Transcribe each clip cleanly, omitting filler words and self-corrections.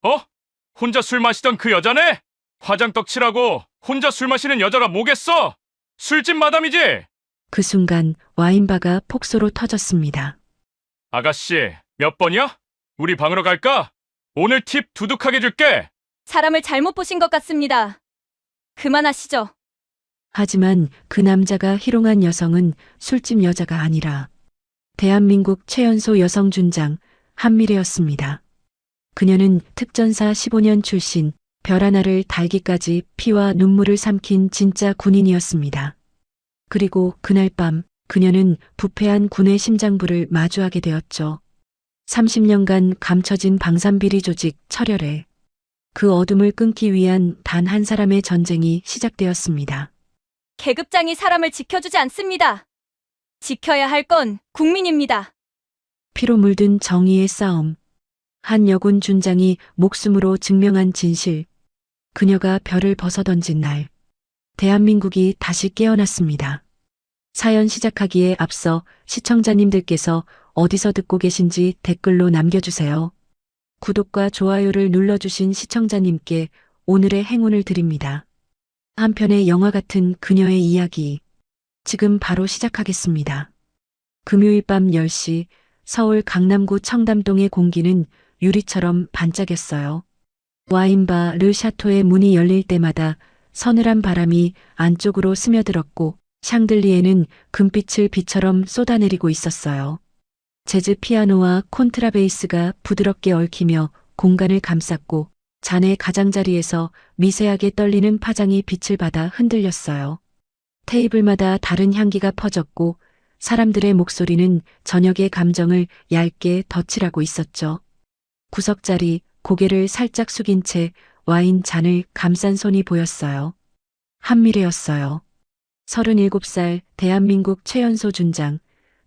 어? 혼자 술 마시던 그 여자네? 화장떡 칠하고 혼자 술 마시는 여자가 뭐겠어? 술집 마담이지? 그 순간 와인바가 폭소로 터졌습니다. 아가씨, 몇 번이야? 우리 방으로 갈까? 오늘 팁 두둑하게 줄게. 사람을 잘못 보신 것 같습니다. 그만하시죠. 하지만 그 남자가 희롱한 여성은 술집 여자가 아니라 대한민국 최연소 여성 준장 한미래였습니다. 그녀는 특전사 15년 출신, 별 하나를 달기까지 피와 눈물을 삼킨 진짜 군인이었습니다. 그리고 그날 밤 그녀는 부패한 군의 심장부를 마주하게 되었죠. 30년간 감춰진 방산비리 조직 철혈에 그 어둠을 끊기 위한 단 한 사람의 전쟁이 시작되었습니다. 계급장이 사람을 지켜주지 않습니다. 지켜야 할 건 국민입니다. 피로 물든 정의의 싸움. 한 여군 준장이 목숨으로 증명한 진실. 그녀가 별을 벗어던진 날, 대한민국이 다시 깨어났습니다. 사연 시작하기에 앞서 시청자님들께서 어디서 듣고 계신지 댓글로 남겨주세요. 구독과 좋아요를 눌러주신 시청자님께 오늘의 행운을 드립니다. 한편의 영화 같은 그녀의 이야기. 지금 바로 시작하겠습니다. 금요일 밤 10시 서울 강남구 청담동의 공기는 유리처럼 반짝였어요. 와인바 르 샤토의 문이 열릴 때마다 서늘한 바람이 안쪽으로 스며들었고 샹들리에는 금빛을 비처럼 쏟아내리고 있었어요. 재즈 피아노와 콘트라베이스가 부드럽게 얽히며 공간을 감쌌고 잔의 가장자리에서 미세하게 떨리는 파장이 빛을 받아 흔들렸어요. 테이블마다 다른 향기가 퍼졌고 사람들의 목소리는 저녁의 감정을 얇게 덧칠하고 있었죠. 구석자리 고개를 살짝 숙인 채 와인 잔을 감싼 손이 보였어요. 한미래였어요. 37살 대한민국 최연소 준장,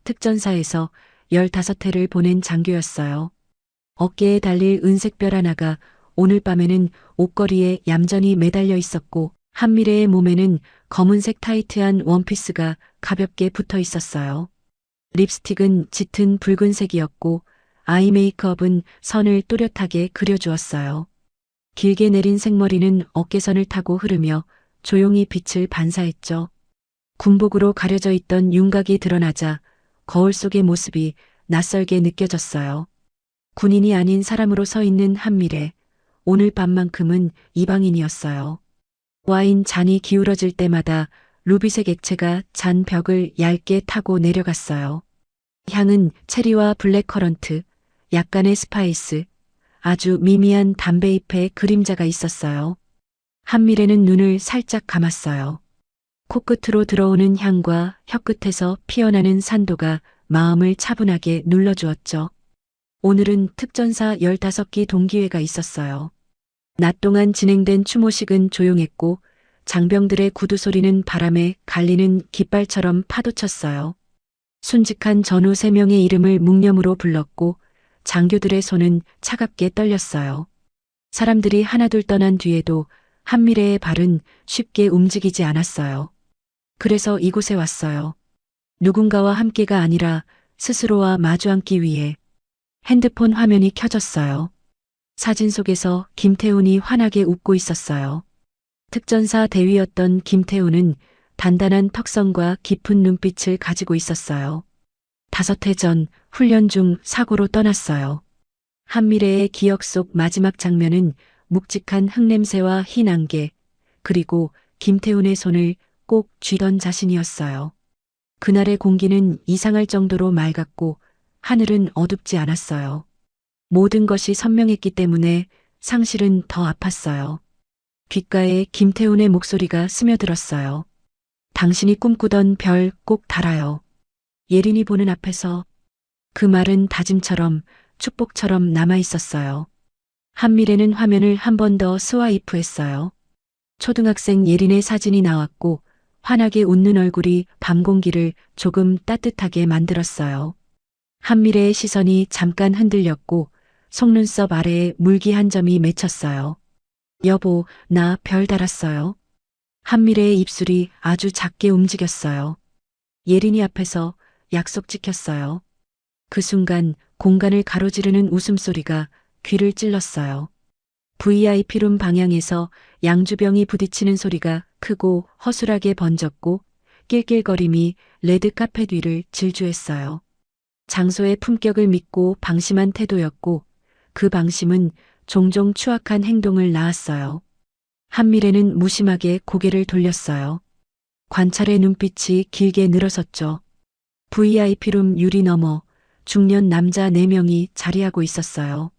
특전사에서 15회를 보낸 장교였어요. 어깨에 달릴 은색별 하나가 오늘 밤에는 옷걸이에 얌전히 매달려 있었고 한미래의 몸에는 검은색 타이트한 원피스가 가볍게 붙어 있었어요. 립스틱은 짙은 붉은색이었고 아이 메이크업은 선을 또렷하게 그려주었어요. 길게 내린 생머리는 어깨선을 타고 흐르며 조용히 빛을 반사했죠. 군복으로 가려져 있던 윤곽이 드러나자 거울 속의 모습이 낯설게 느껴졌어요. 군인이 아닌 사람으로 서 있는 한미래. 오늘 밤만큼은 이방인이었어요. 와인 잔이 기울어질 때마다 루비색 액체가 잔 벽을 얇게 타고 내려갔어요. 향은 체리와 블랙커런트, 약간의 스파이스, 아주 미미한 담배잎의 그림자가 있었어요. 한미래는 눈을 살짝 감았어요. 코끝으로 들어오는 향과 혀끝에서 피어나는 산도가 마음을 차분하게 눌러주었죠. 오늘은 특전사 15기 동기회가 있었어요. 낮 동안 진행된 추모식은 조용했고 장병들의 구두 소리는 바람에 갈리는 깃발처럼 파도쳤어요. 순직한 전우 3명의 이름을 묵념으로 불렀고 장교들의 손은 차갑게 떨렸어요. 사람들이 하나둘 떠난 뒤에도 한미래의 발은 쉽게 움직이지 않았어요. 그래서 이곳에 왔어요. 누군가와 함께가 아니라 스스로와 마주 앉기 위해. 핸드폰 화면이 켜졌어요. 사진 속에서 김태훈이 환하게 웃고 있었어요. 특전사 대위였던 김태훈은 단단한 턱선과 깊은 눈빛을 가지고 있었어요. 5해 전 훈련 중 사고로 떠났어요. 한미래의 기억 속 마지막 장면은 묵직한 흙냄새와 흰 안개, 그리고 김태훈의 손을 꼭 쥐던 자신이었어요. 그날의 공기는 이상할 정도로 맑았고 하늘은 어둡지 않았어요. 모든 것이 선명했기 때문에 상실은 더 아팠어요. 귓가에 김태훈의 목소리가 스며들었어요. 당신이 꿈꾸던 별 꼭 달아요. 예린이 보는 앞에서. 그 말은 다짐처럼 축복처럼 남아있었어요. 한미래는 화면을 한 번 더 스와이프했어요. 초등학생 예린의 사진이 나왔고 환하게 웃는 얼굴이 밤 공기를 조금 따뜻하게 만들었어요. 한미래의 시선이 잠깐 흔들렸고 속눈썹 아래에 물기 한 점이 맺혔어요. 여보, 나 별 달았어요. 한미래의 입술이 아주 작게 움직였어요. 예린이 앞에서 약속 지켰어요. 그 순간 공간을 가로지르는 웃음소리가 귀를 찔렀어요. VIP룸 방향에서 양주병이 부딪히는 소리가 크고 허술하게 번졌고 낄낄거림이 레드카펫 위를 질주했어요. 장소의 품격을 믿고 방심한 태도였고 그 방심은 종종 추악한 행동을 낳았어요. 한미래는 무심하게 고개를 돌렸어요. 관찰의 눈빛이 길게 늘어섰죠. VIP룸 유리 너머 중년 남자 4명이 자리하고 있었어요.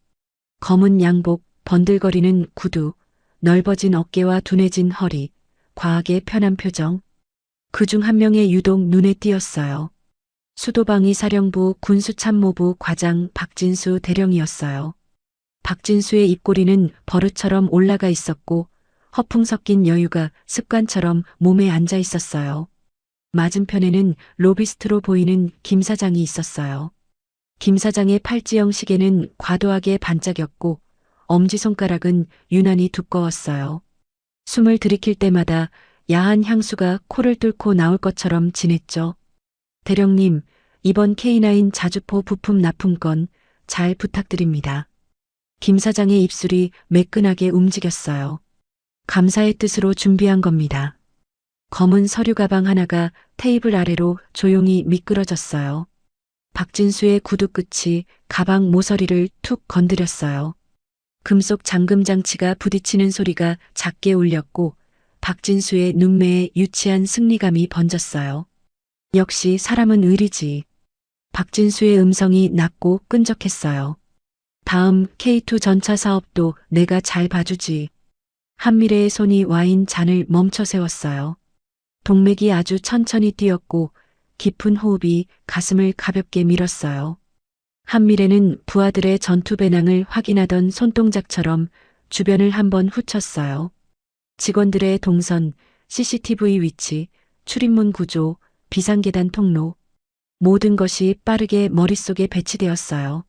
검은 양복, 번들거리는 구두, 넓어진 어깨와 둔해진 허리, 과하게 편한 표정. 그중 한 명의 유독 눈에 띄었어요. 수도방위 사령부 군수참모부 과장 박진수 대령이었어요. 박진수의 입꼬리는 버릇처럼 올라가 있었고 허풍 섞인 여유가 습관처럼 몸에 앉아 있었어요. 맞은편에는 로비스트로 보이는 김 사장이 있었어요. 김 사장의 팔찌형 시계는 과도하게 반짝였고 엄지손가락은 유난히 두꺼웠어요. 숨을 들이킬 때마다 야한 향수가 코를 뚫고 나올 것처럼 진했죠. 대령님, 이번 K9 자주포 부품 납품건 잘 부탁드립니다. 김 사장의 입술이 매끈하게 움직였어요. 감사의 뜻으로 준비한 겁니다. 검은 서류 가방 하나가 테이블 아래로 조용히 미끄러졌어요. 박진수의 구두 끝이 가방 모서리를 툭 건드렸어요. 금속 잠금 장치가 부딪히는 소리가 작게 울렸고 박진수의 눈매에 유치한 승리감이 번졌어요. 역시 사람은 의리지. 박진수의 음성이 낮고 끈적했어요. 다음 K2 전차 사업도 내가 잘 봐주지. 한미래의 손이 와인 잔을 멈춰 세웠어요. 동맥이 아주 천천히 뛰었고 깊은 호흡이 가슴을 가볍게 밀었어요. 한미래는 부하들의 전투 배낭을 확인하던 손동작처럼 주변을 한번 훑었어요. 직원들의 동선, CCTV 위치, 출입문 구조, 비상계단 통로, 모든 것이 빠르게 머릿속에 배치되었어요.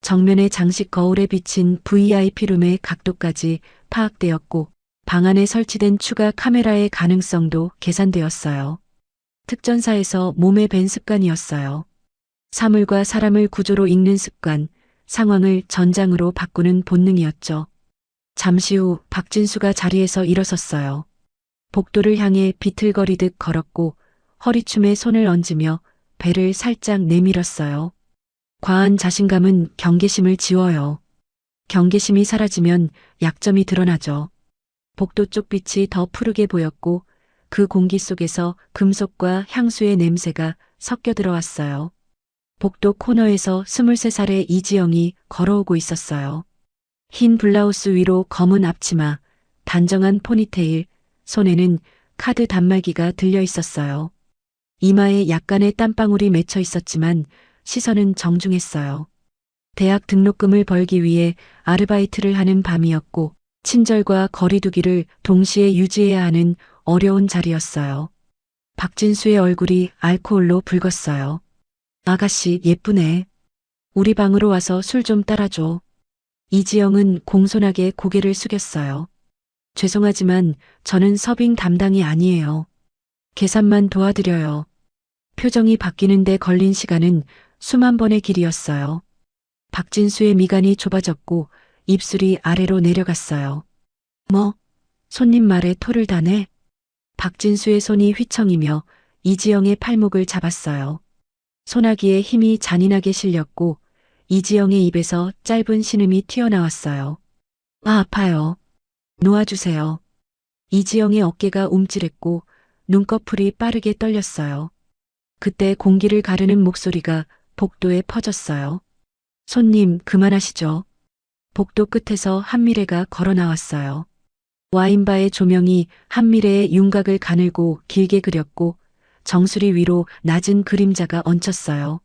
정면의 장식 거울에 비친 VIP룸의 각도까지 파악되었고 방 안에 설치된 추가 카메라의 가능성도 계산되었어요. 특전사에서 몸에 밴 습관이었어요. 사물과 사람을 구조로 읽는 습관, 상황을 전장으로 바꾸는 본능이었죠. 잠시 후 박진수가 자리에서 일어섰어요. 복도를 향해 비틀거리듯 걸었고 허리춤에 손을 얹으며 배를 살짝 내밀었어요. 과한 자신감은 경계심을 지워요. 경계심이 사라지면 약점이 드러나죠. 복도 쪽 빛이 더 푸르게 보였고 그 공기 속에서 금속과 향수의 냄새가 섞여 들어왔어요. 복도 코너에서 23살의 이지영이 걸어오고 있었어요. 흰 블라우스 위로 검은 앞치마, 단정한 포니테일, 손에는 카드 단말기가 들려 있었어요. 이마에 약간의 땀방울이 맺혀 있었지만 시선은 정중했어요. 대학 등록금을 벌기 위해 아르바이트를 하는 밤이었고 친절과 거리두기를 동시에 유지해야 하는 어려운 자리였어요. 박진수의 얼굴이 알코올로 붉었어요. 아가씨 예쁘네. 우리 방으로 와서 술 좀 따라줘. 이지영은 공손하게 고개를 숙였어요. 죄송하지만 저는 서빙 담당이 아니에요. 계산만 도와드려요. 표정이 바뀌는데 걸린 시간은 수만 번의 길이었어요. 박진수의 미간이 좁아졌고 입술이 아래로 내려갔어요. 뭐? 손님 말에 토를 다네? 박진수의 손이 휘청이며 이지영의 팔목을 잡았어요. 소나기에 힘이 잔인하게 실렸고 이지영의 입에서 짧은 신음이 튀어나왔어요. 아, 아파요. 놓아주세요. 이지영의 어깨가 움찔했고 눈꺼풀이 빠르게 떨렸어요. 그때 공기를 가르는 목소리가 복도에 퍼졌어요. 손님, 그만하시죠. 복도 끝에서 한미래가 걸어 나왔어요. 와인바의 조명이 한미래의 윤곽을 가늘고 길게 그렸고 정수리 위로 낮은 그림자가 얹혔어요.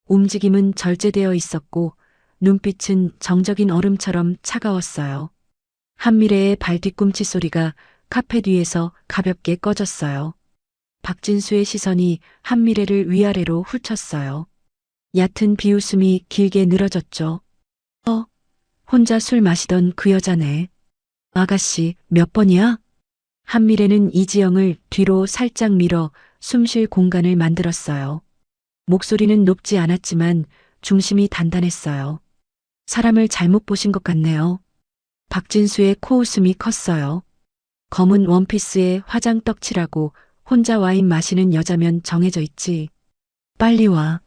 움직임은 절제되어 있었고 눈빛은 정적인 얼음처럼 차가웠어요. 한미래의 발 뒤꿈치 소리가 카펫 위에서 가볍게 꺼졌어요. 박진수의 시선이 한미래를 위아래로 훑었어요. 얕은 비웃음이 길게 늘어졌죠. 혼자 술 마시던 그 여자네. 아가씨, 몇 번이야? 한미래는 이지영을 뒤로 살짝 밀어 숨 쉴 공간을 만들었어요. 목소리는 높지 않았지만 중심이 단단했어요. 사람을 잘못 보신 것 같네요. 박진수의 코웃음이 컸어요. 검은 원피스에 화장 떡칠하고 혼자 와인 마시는 여자면 정해져 있지. 빨리 와.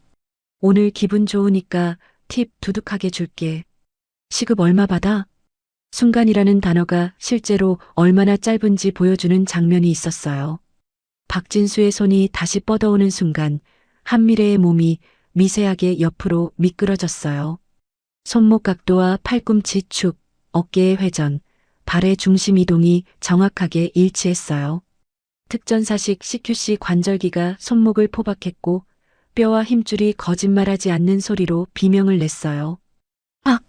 오늘 기분 좋으니까 팁 두둑하게 줄게. 시급 얼마 받아? 순간이라는 단어가 실제로 얼마나 짧은지 보여주는 장면이 있었어요. 박진수의 손이 다시 뻗어오는 순간 한미래의 몸이 미세하게 옆으로 미끄러졌어요. 손목 각도와 팔꿈치 축, 어깨의 회전, 발의 중심 이동이 정확하게 일치했어요. 특전사식 CQC 관절기가 손목을 포박했고 뼈와 힘줄이 거짓말하지 않는 소리로 비명을 냈어요. 악!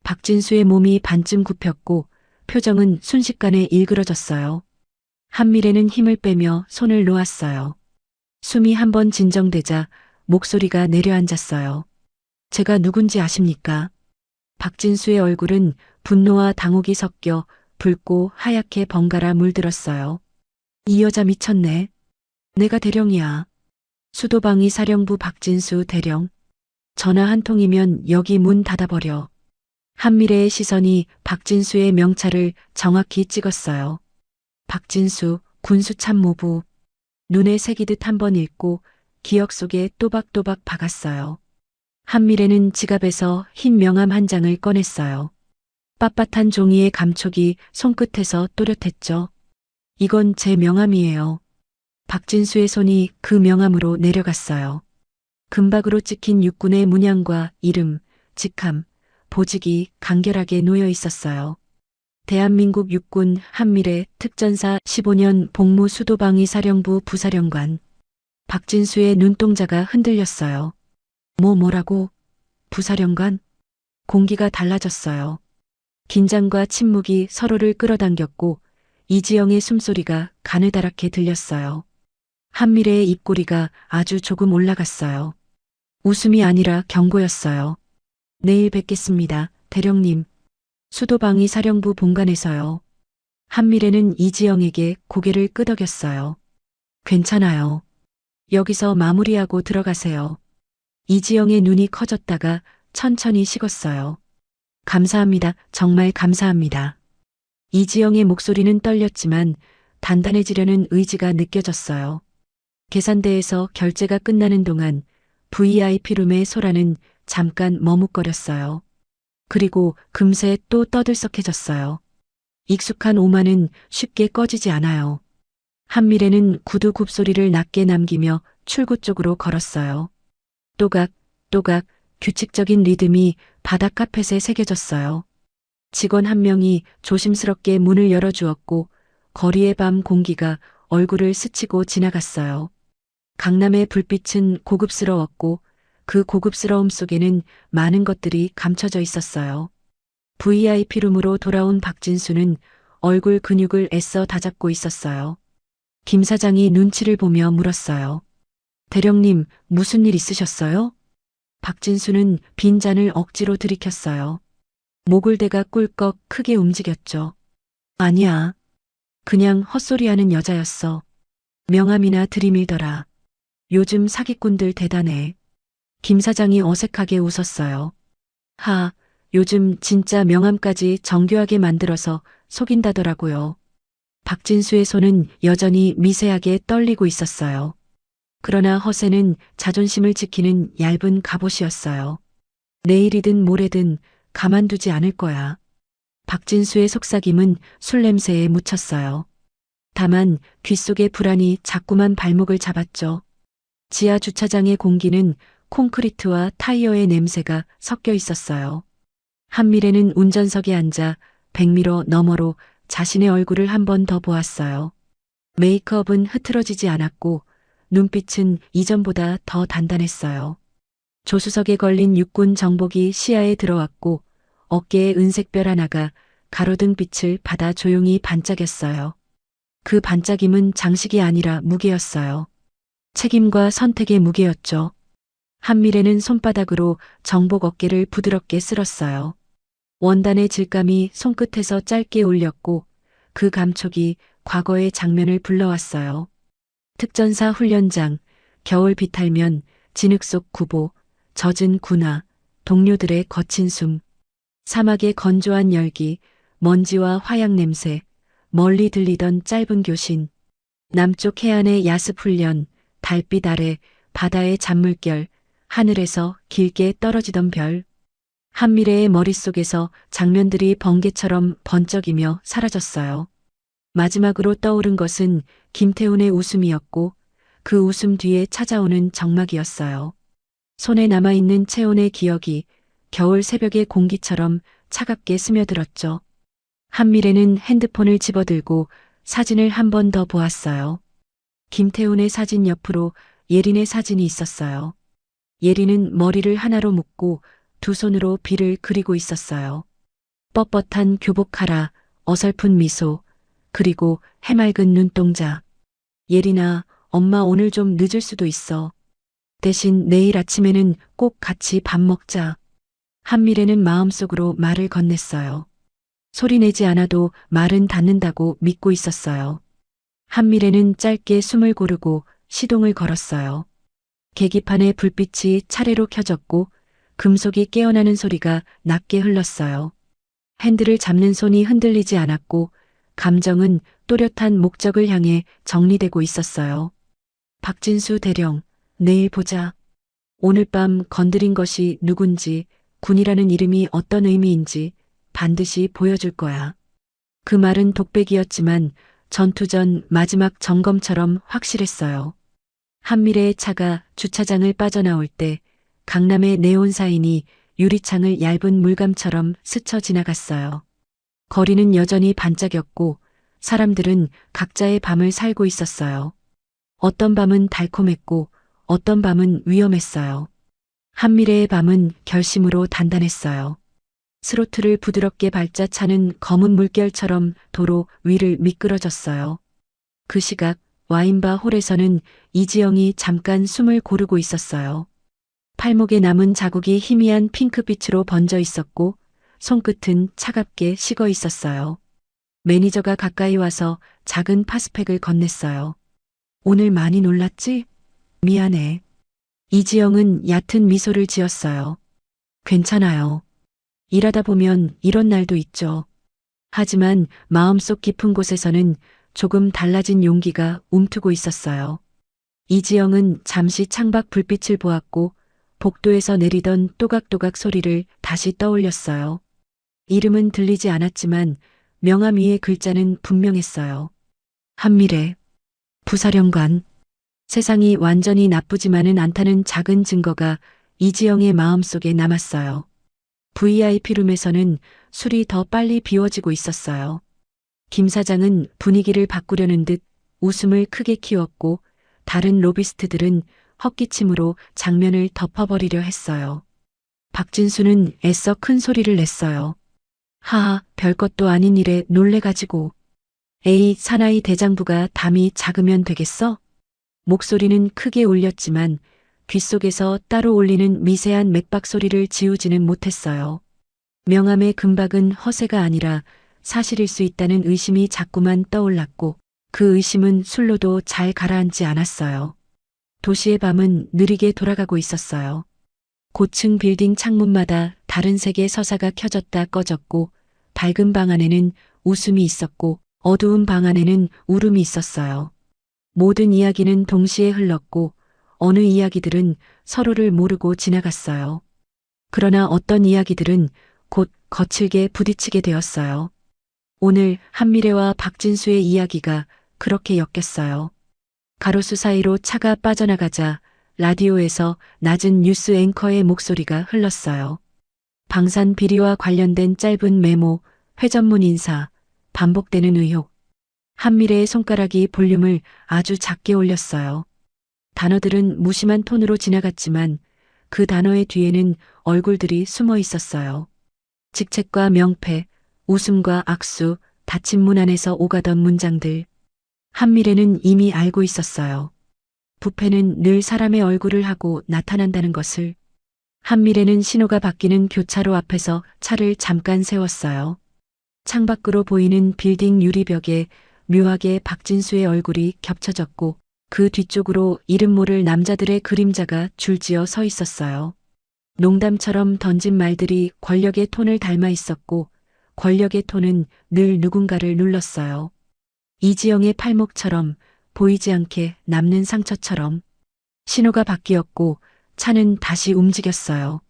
박진수의 몸이 반쯤 굽혔고 표정은 순식간에 일그러졌어요. 한미래는 힘을 빼며 손을 놓았어요. 숨이 한번 진정되자 목소리가 내려앉았어요. 제가 누군지 아십니까? 박진수의 얼굴은 분노와 당혹이 섞여 붉고 하얗게 번갈아 물들었어요. 이 여자 미쳤네. 내가 대령이야. 수도방위 사령부 박진수 대령. 전화 한 통이면 여기 문 닫아버려. 한미래의 시선이 박진수의 명찰을 정확히 찍었어요. 박진수 군수참모부. 눈에 새기듯 한 번 읽고 기억 속에 또박또박 박았어요. 한미래는 지갑에서 흰 명함 한 장을 꺼냈어요. 빳빳한 종이의 감촉이 손끝에서 또렷했죠. 이건 제 명함이에요. 박진수의 손이 그 명함으로 내려갔어요. 금박으로 찍힌 육군의 문양과 이름, 직함, 보직이 간결하게 놓여 있었어요. 대한민국 육군 한미래 특전사 15년 복무 수도방위 사령부 부사령관. 박진수의 눈동자가 흔들렸어요. 뭐라고? 부사령관? 공기가 달라졌어요. 긴장과 침묵이 서로를 끌어당겼고 이지영의 숨소리가 가느다랗게 들렸어요. 한미래의 입꼬리가 아주 조금 올라갔어요. 웃음이 아니라 경고였어요. 내일 뵙겠습니다, 대령님. 수도방위 사령부 본관에서요. 한미래는 이지영에게 고개를 끄덕였어요. 괜찮아요. 여기서 마무리하고 들어가세요. 이지영의 눈이 커졌다가 천천히 식었어요. 감사합니다. 정말 감사합니다. 이지영의 목소리는 떨렸지만 단단해지려는 의지가 느껴졌어요. 계산대에서 결제가 끝나는 동안 VIP룸의 소라는 잠깐 머뭇거렸어요. 그리고 금세 또 떠들썩해졌어요. 익숙한 오만은 쉽게 꺼지지 않아요. 한미래는 구두 굽소리를 낮게 남기며 출구 쪽으로 걸었어요. 또각, 또각, 규칙적인 리듬이 바닥 카펫에 새겨졌어요. 직원 한 명이 조심스럽게 문을 열어주었고 거리의 밤 공기가 얼굴을 스치고 지나갔어요. 강남의 불빛은 고급스러웠고 그 고급스러움 속에는 많은 것들이 감춰져 있었어요. VIP룸으로 돌아온 박진수는 얼굴 근육을 애써 다잡고 있었어요. 김 사장이 눈치를 보며 물었어요. 대령님, 무슨 일 있으셨어요? 박진수는 빈 잔을 억지로 들이켰어요. 목을대가 꿀꺽 크게 움직였죠. 아니야. 그냥 헛소리하는 여자였어. 명함이나 들이밀더라. 요즘 사기꾼들 대단해. 김 사장이 어색하게 웃었어요. 요즘 진짜 명함까지 정교하게 만들어서 속인다더라고요. 박진수의 손은 여전히 미세하게 떨리고 있었어요. 그러나 허세는 자존심을 지키는 얇은 갑옷이었어요. 내일이든 모레든 가만두지 않을 거야. 박진수의 속삭임은 술 냄새에 묻혔어요. 다만 귓속의 불안이 자꾸만 발목을 잡았죠. 지하 주차장의 공기는 콘크리트와 타이어의 냄새가 섞여 있었어요. 한미래는 운전석에 앉아 백미러 너머로 자신의 얼굴을 한 번 더 보았어요. 메이크업은 흐트러지지 않았고 눈빛은 이전보다 더 단단했어요. 조수석에 걸린 육군 정복이 시야에 들어왔고 어깨에 은색별 하나가 가로등 빛을 받아 조용히 반짝였어요. 그 반짝임은 장식이 아니라 무게였어요. 책임과 선택의 무게였죠. 한미래는 손바닥으로 정복 어깨를 부드럽게 쓸었어요. 원단의 질감이 손끝에서 짧게 울렸고 그 감촉이 과거의 장면을 불러왔어요. 특전사 훈련장, 겨울 비탈면, 진흙 속 구보, 젖은 군화, 동료들의 거친 숨, 사막의 건조한 열기, 먼지와 화약 냄새, 멀리 들리던 짧은 교신, 남쪽 해안의 야습 훈련, 달빛 아래 바다의 잔물결, 하늘에서 길게 떨어지던 별. 한미래의 머릿속에서 장면들이 번개처럼 번쩍이며 사라졌어요. 마지막으로 떠오른 것은 김태훈의 웃음이었고 그 웃음 뒤에 찾아오는 정막이었어요. 손에 남아있는 채온의 기억이 겨울 새벽의 공기처럼 차갑게 스며들었죠. 한미래는 핸드폰을 집어들고 사진을 한 번 더 보았어요. 김태훈의 사진 옆으로 예린의 사진이 있었어요. 예린은 머리를 하나로 묶고 두 손으로 비를 그리고 있었어요. 뻣뻣한 교복 하라, 어설픈 미소, 그리고 해맑은 눈동자. 예린아, 엄마 오늘 좀 늦을 수도 있어. 대신 내일 아침에는 꼭 같이 밥 먹자. 한미래는 마음속으로 말을 건넸어요. 소리내지 않아도 말은 닿는다고 믿고 있었어요. 한미래는 짧게 숨을 고르고 시동을 걸었어요. 계기판에 불빛이 차례로 켜졌고 금속이 깨어나는 소리가 낮게 흘렀어요. 핸들을 잡는 손이 흔들리지 않았고 감정은 또렷한 목적을 향해 정리되고 있었어요. 박진수 대령, 내일 보자. 오늘 밤 건드린 것이 누군지, 군이라는 이름이 어떤 의미인지 반드시 보여줄 거야. 그 말은 독백이었지만 전투 전 마지막 점검처럼 확실했어요. 한미래의 차가 주차장을 빠져나올 때 강남의 네온 사인이 유리창을 얇은 물감처럼 스쳐 지나갔어요. 거리는 여전히 반짝였고 사람들은 각자의 밤을 살고 있었어요. 어떤 밤은 달콤했고 어떤 밤은 위험했어요. 한미래의 밤은 결심으로 단단했어요. 스로틀을 부드럽게 밟자 차는 검은 물결처럼 도로 위를 미끄러졌어요. 그 시각 와인바 홀에서는 이지영이 잠깐 숨을 고르고 있었어요. 팔목에 남은 자국이 희미한 핑크빛으로 번져 있었고 손끝은 차갑게 식어 있었어요. 매니저가 가까이 와서 작은 파스팩을 건넸어요. 오늘 많이 놀랐지? 미안해. 이지영은 얕은 미소를 지었어요. 괜찮아요. 일하다 보면 이런 날도 있죠. 하지만 마음속 깊은 곳에서는 조금 달라진 용기가 움트고 있었어요. 이지영은 잠시 창밖 불빛을 보았고 복도에서 내리던 또각또각 소리를 다시 떠올렸어요. 이름은 들리지 않았지만 명함 위의 글자는 분명했어요. 한미래, 부사령관. 세상이 완전히 나쁘지만은 않다는 작은 증거가 이지영의 마음속에 남았어요. VIP룸에서는 술이 더 빨리 비워지고 있었어요. 김 사장은 분위기를 바꾸려는 듯 웃음을 크게 키웠고 다른 로비스트들은 헛기침으로 장면을 덮어버리려 했어요. 박진수는 애써 큰 소리를 냈어요. 하하, 별것도 아닌 일에 놀래가지고. 에이, 사나이 대장부가 담이 작으면 되겠어? 목소리는 크게 울렸지만 귓속에서 따로 울리는 미세한 맥박 소리를 지우지는 못했어요. 명함의 금박은 허세가 아니라 사실일 수 있다는 의심이 자꾸만 떠올랐고 그 의심은 술로도 잘 가라앉지 않았어요. 도시의 밤은 느리게 돌아가고 있었어요. 고층 빌딩 창문마다 다른 색의 서사가 켜졌다 꺼졌고 밝은 방 안에는 웃음이 있었고 어두운 방 안에는 울음이 있었어요. 모든 이야기는 동시에 흘렀고 어느 이야기들은 서로를 모르고 지나갔어요. 그러나 어떤 이야기들은 곧 거칠게 부딪히게 되었어요. 오늘 한미래와 박진수의 이야기가 그렇게 엮였어요. 가로수 사이로 차가 빠져나가자 라디오에서 낮은 뉴스 앵커의 목소리가 흘렀어요. 방산 비리와 관련된 짧은 메모, 회전문 인사, 반복되는 의혹. 한미래의 손가락이 볼륨을 아주 작게 올렸어요. 단어들은 무심한 톤으로 지나갔지만 그 단어의 뒤에는 얼굴들이 숨어 있었어요. 직책과 명패, 웃음과 악수, 닫힌 문 안에서 오가던 문장들. 한미래는 이미 알고 있었어요. 부패는 늘 사람의 얼굴을 하고 나타난다는 것을. 한미래는 신호가 바뀌는 교차로 앞에서 차를 잠깐 세웠어요. 창밖으로 보이는 빌딩 유리벽에 묘하게 박진수의 얼굴이 겹쳐졌고 그 뒤쪽으로 이름 모를 남자들의 그림자가 줄지어 서 있었어요. 농담처럼 던진 말들이 권력의 톤을 닮아 있었고 권력의 톤은 늘 누군가를 눌렀어요. 이지영의 팔목처럼 보이지 않게 남는 상처처럼 신호가 바뀌었고 차는 다시 움직였어요.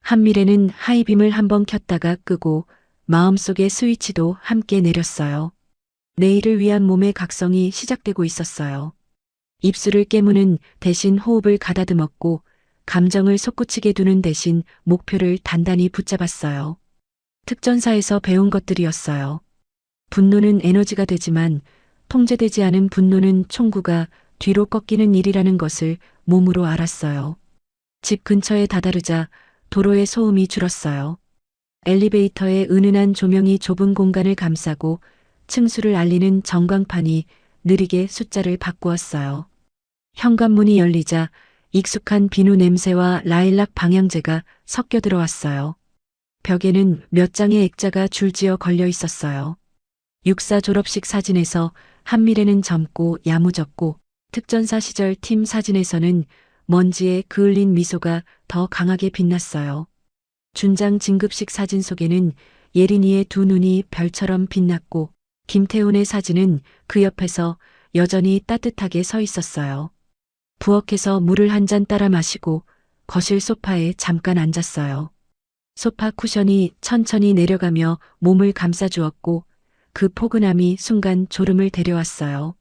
한미래는 하이빔을 한번 켰다가 끄고 마음속의 스위치도 함께 내렸어요. 내일을 위한 몸의 각성이 시작되고 있었어요. 입술을 깨무는 대신 호흡을 가다듬었고 감정을 솟구치게 두는 대신 목표를 단단히 붙잡았어요. 특전사에서 배운 것들이었어요. 분노는 에너지가 되지만 통제되지 않은 분노는 총구가 뒤로 꺾이는 일이라는 것을 몸으로 알았어요. 집 근처에 다다르자 도로의 소음이 줄었어요. 엘리베이터의 은은한 조명이 좁은 공간을 감싸고 층수를 알리는 전광판이 느리게 숫자를 바꾸었어요. 현관문이 열리자 익숙한 비누 냄새와 라일락 방향제가 섞여 들어왔어요. 벽에는 몇 장의 액자가 줄지어 걸려 있었어요. 육사 졸업식 사진에서 한미래는 젊고 야무졌고 특전사 시절 팀 사진에서는 먼지에 그을린 미소가 더 강하게 빛났어요. 준장 진급식 사진 속에는 예린이의 두 눈이 별처럼 빛났고 김태훈의 사진은 그 옆에서 여전히 따뜻하게 서 있었어요. 부엌에서 물을 한 잔 따라 마시고 거실 소파에 잠깐 앉았어요. 소파 쿠션이 천천히 내려가며 몸을 감싸주었고 그 포근함이 순간 졸음을 데려왔어요.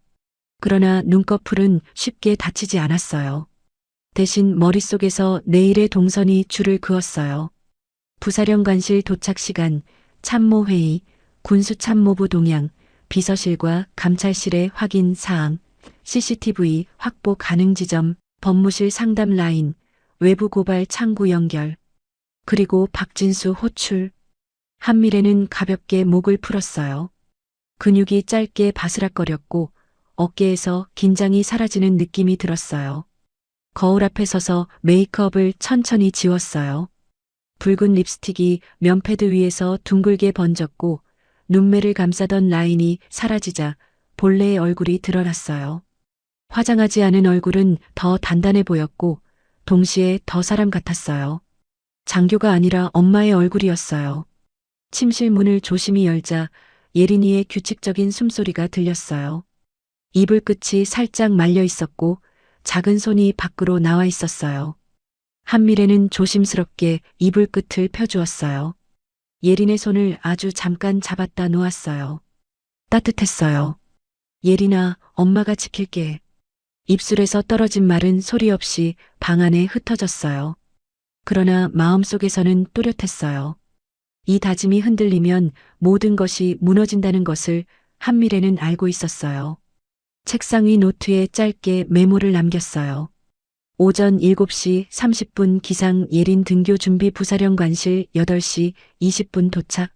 그러나 눈꺼풀은 쉽게 다치지 않았어요. 대신 머릿속에서 내일의 동선이 줄을 그었어요. 부사령관실 도착 시간, 참모회의, 군수참모부 동향, 비서실과 감찰실의 확인 사항, CCTV 확보 가능 지점, 법무실 상담 라인, 외부 고발 창구 연결, 그리고 박진수 호출. 한미래는 가볍게 목을 풀었어요. 근육이 짧게 바스락거렸고 어깨에서 긴장이 사라지는 느낌이 들었어요. 거울 앞에 서서 메이크업을 천천히 지웠어요. 붉은 립스틱이 면패드 위에서 둥글게 번졌고 눈매를 감싸던 라인이 사라지자 본래의 얼굴이 드러났어요. 화장하지 않은 얼굴은 더 단단해 보였고 동시에 더 사람 같았어요. 장교가 아니라 엄마의 얼굴이었어요. 침실 문을 조심히 열자 예린이의 규칙적인 숨소리가 들렸어요. 이불 끝이 살짝 말려 있었고 작은 손이 밖으로 나와 있었어요. 한미래는 조심스럽게 이불 끝을 펴주었어요. 예린의 손을 아주 잠깐 잡았다 놓았어요. 따뜻했어요. 예린아, 엄마가 지킬게. 입술에서 떨어진 말은 소리 없이 방 안에 흩어졌어요. 그러나 마음속에서는 또렷했어요. 이 다짐이 흔들리면 모든 것이 무너진다는 것을 한미래는 알고 있었어요. 책상 위 노트에 짧게 메모를 남겼어요. 오전 7시 30분 기상 예린 등교 준비 부사령관실 8시 20분 도착.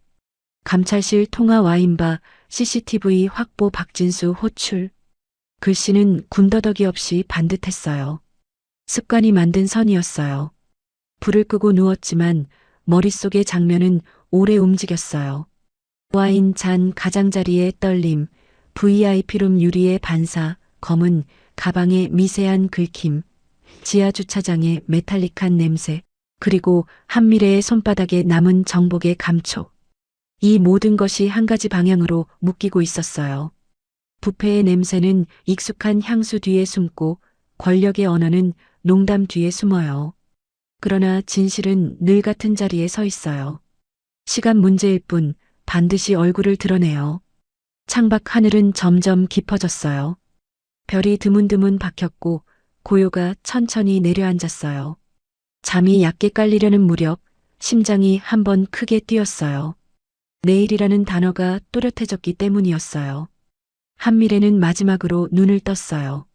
감찰실 통화 와인바 CCTV 확보 박진수 호출. 글씨는 군더더기 없이 반듯했어요. 습관이 만든 선이었어요. 불을 끄고 누웠지만 머릿속의 장면은 오래 움직였어요. 와인 잔 가장자리의 떨림, VIP룸 유리의 반사, 검은 가방의 미세한 긁힘, 지하 주차장의 메탈릭한 냄새, 그리고 한미래의 손바닥에 남은 정복의 감촉. 이 모든 것이 한 가지 방향으로 묶이고 있었어요. 부패의 냄새는 익숙한 향수 뒤에 숨고 권력의 언어는 농담 뒤에 숨어요. 그러나 진실은 늘 같은 자리에 서 있어요. 시간 문제일 뿐 반드시 얼굴을 드러내요. 창밖 하늘은 점점 깊어졌어요. 별이 드문드문 박혔고 고요가 천천히 내려앉았어요. 잠이 얕게 깔리려는 무렵 심장이 한번 크게 뛰었어요. 내일이라는 단어가 또렷해졌기 때문이었어요. 한미래는 마지막으로 눈을 떴어요.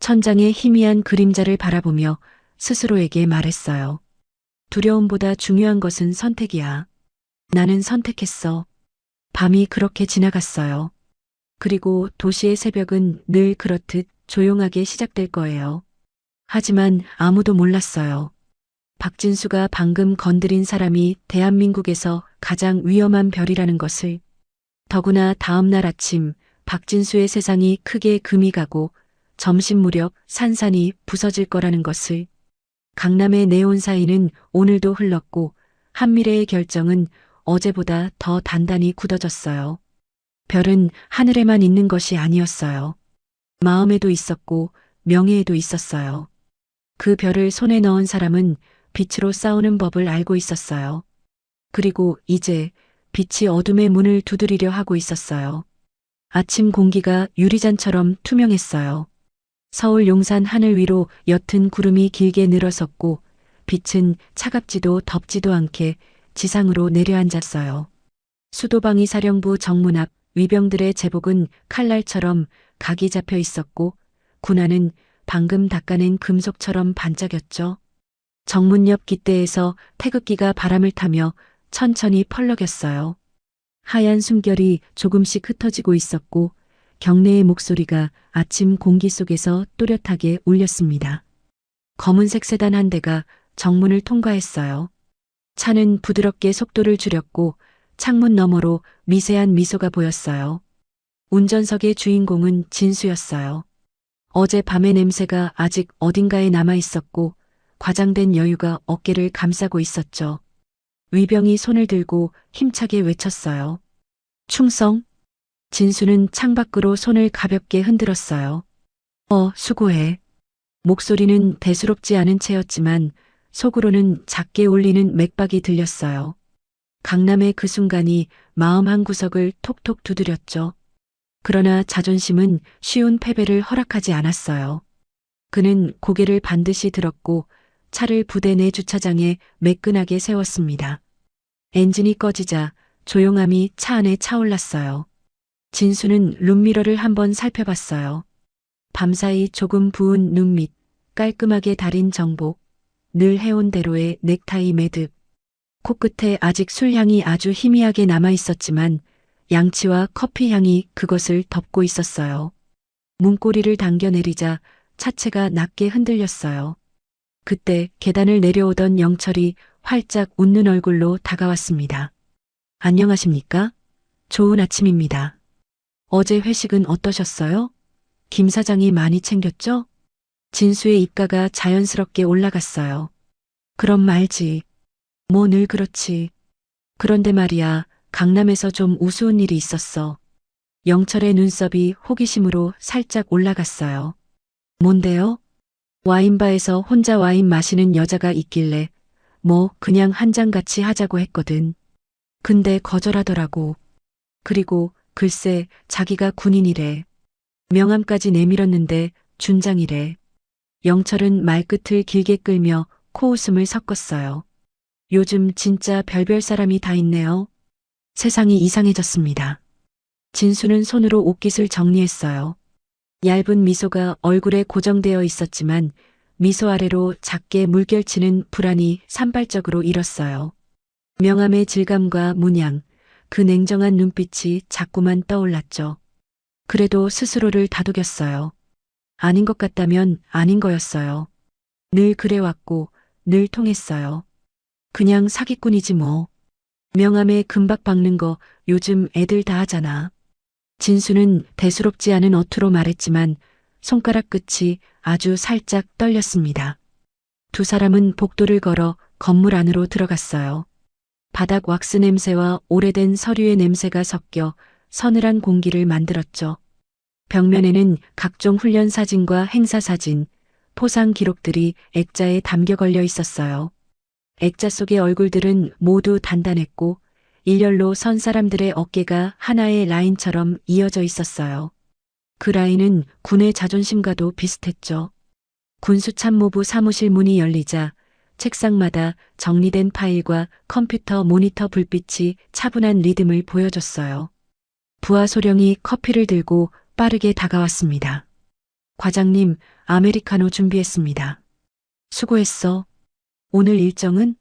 천장의 희미한 그림자를 바라보며 스스로에게 말했어요. 두려움보다 중요한 것은 선택이야. 나는 선택했어. 밤이 그렇게 지나갔어요. 그리고 도시의 새벽은 늘 그렇듯 조용하게 시작될 거예요. 하지만 아무도 몰랐어요. 박진수가 방금 건드린 사람이 대한민국에서 가장 위험한 별이라는 것을. 더구나 다음 날 아침 박진수의 세상이 크게 금이 가고 점심 무렵 산산이 부서질 거라는 것을. 강남의 네온 사인은 오늘도 흘렀고 한미래의 결정은 어제보다 더 단단히 굳어졌어요. 별은 하늘에만 있는 것이 아니었어요. 마음에도 있었고 명예에도 있었어요. 그 별을 손에 넣은 사람은 빛으로 싸우는 법을 알고 있었어요. 그리고 이제 빛이 어둠의 문을 두드리려 하고 있었어요. 아침 공기가 유리잔처럼 투명했어요. 서울 용산 하늘 위로 옅은 구름이 길게 늘어섰고 빛은 차갑지도 덥지도 않게 지상으로 내려앉았어요. 수도방위 사령부 정문 앞 위병들의 제복은 칼날처럼 각이 잡혀 있었고 군화는 방금 닦아낸 금속처럼 반짝였죠. 정문 옆 깃대에서 태극기가 바람을 타며 천천히 펄럭였어요. 하얀 숨결이 조금씩 흩어지고 있었고 경례의 목소리가 아침 공기 속에서 또렷하게 울렸습니다. 검은색 세단 한 대가 정문을 통과했어요. 차는 부드럽게 속도를 줄였고 창문 너머로 미세한 미소가 보였어요. 운전석의 주인공은 진수였어요. 어제 밤의 냄새가 아직 어딘가에 남아 있었고 과장된 여유가 어깨를 감싸고 있었죠. 위병이 손을 들고 힘차게 외쳤어요. 충성? 진수는 창밖으로 손을 가볍게 흔들었어요. 수고해. 목소리는 대수롭지 않은 채였지만 속으로는 작게 울리는 맥박이 들렸어요. 강남의 그 순간이 마음 한 구석을 톡톡 두드렸죠. 그러나 자존심은 쉬운 패배를 허락하지 않았어요. 그는 고개를 반드시 들었고 차를 부대 내 주차장에 매끈하게 세웠습니다. 엔진이 꺼지자 조용함이 차 안에 차올랐어요. 진수는 룸미러를 한번 살펴봤어요. 밤사이 조금 부은 눈 밑, 깔끔하게 다린 정복, 늘 해온 대로의 넥타이 매듭. 코끝에 아직 술향이 아주 희미하게 남아 있었지만 양치와 커피 향이 그것을 덮고 있었어요. 문고리를 당겨 내리자 차체가 낮게 흔들렸어요. 그때 계단을 내려오던 영철이 활짝 웃는 얼굴로 다가왔습니다. 안녕하십니까? 좋은 아침입니다. 어제 회식은 어떠셨어요? 김 사장이 많이 챙겼죠? 진수의 입가가 자연스럽게 올라갔어요. 그럼 말지. 뭐 늘 그렇지. 그런데 말이야, 강남에서 좀 우스운 일이 있었어. 영철의 눈썹이 호기심으로 살짝 올라갔어요. 뭔데요? 와인바에서 혼자 와인 마시는 여자가 있길래 뭐 그냥 한 잔 같이 하자고 했거든. 근데 거절하더라고. 그리고 글쎄 자기가 군인이래. 명함까지 내밀었는데 준장이래. 영철은 말끝을 길게 끌며 코웃음을 섞었어요. 요즘 진짜 별별 사람이 다 있네요. 세상이 이상해졌습니다. 진수는 손으로 옷깃을 정리했어요. 얇은 미소가 얼굴에 고정되어 있었지만 미소 아래로 작게 물결치는 불안이 산발적으로 일었어요. 명함의 질감과 문양, 그 냉정한 눈빛이 자꾸만 떠올랐죠. 그래도 스스로를 다독였어요. 아닌 것 같다면 아닌 거였어요. 늘 그래왔고 늘 통했어요. 그냥 사기꾼이지 뭐. 명함에 금박 박는 거 요즘 애들 다 하잖아. 진수는 대수롭지 않은 어투로 말했지만 손가락 끝이 아주 살짝 떨렸습니다. 두 사람은 복도를 걸어 건물 안으로 들어갔어요. 바닥 왁스 냄새와 오래된 서류의 냄새가 섞여 서늘한 공기를 만들었죠. 벽면에는 각종 훈련 사진과 행사 사진, 포상 기록들이 액자에 담겨 걸려 있었어요. 액자 속의 얼굴들은 모두 단단했고 일렬로 선 사람들의 어깨가 하나의 라인처럼 이어져 있었어요. 그 라인은 군의 자존심과도 비슷했죠. 군수참모부 사무실 문이 열리자 책상마다 정리된 파일과 컴퓨터 모니터 불빛이 차분한 리듬을 보여줬어요. 부하 소령이 커피를 들고 빠르게 다가왔습니다. 과장님, 아메리카노 준비했습니다. 수고했어. 오늘 일정은?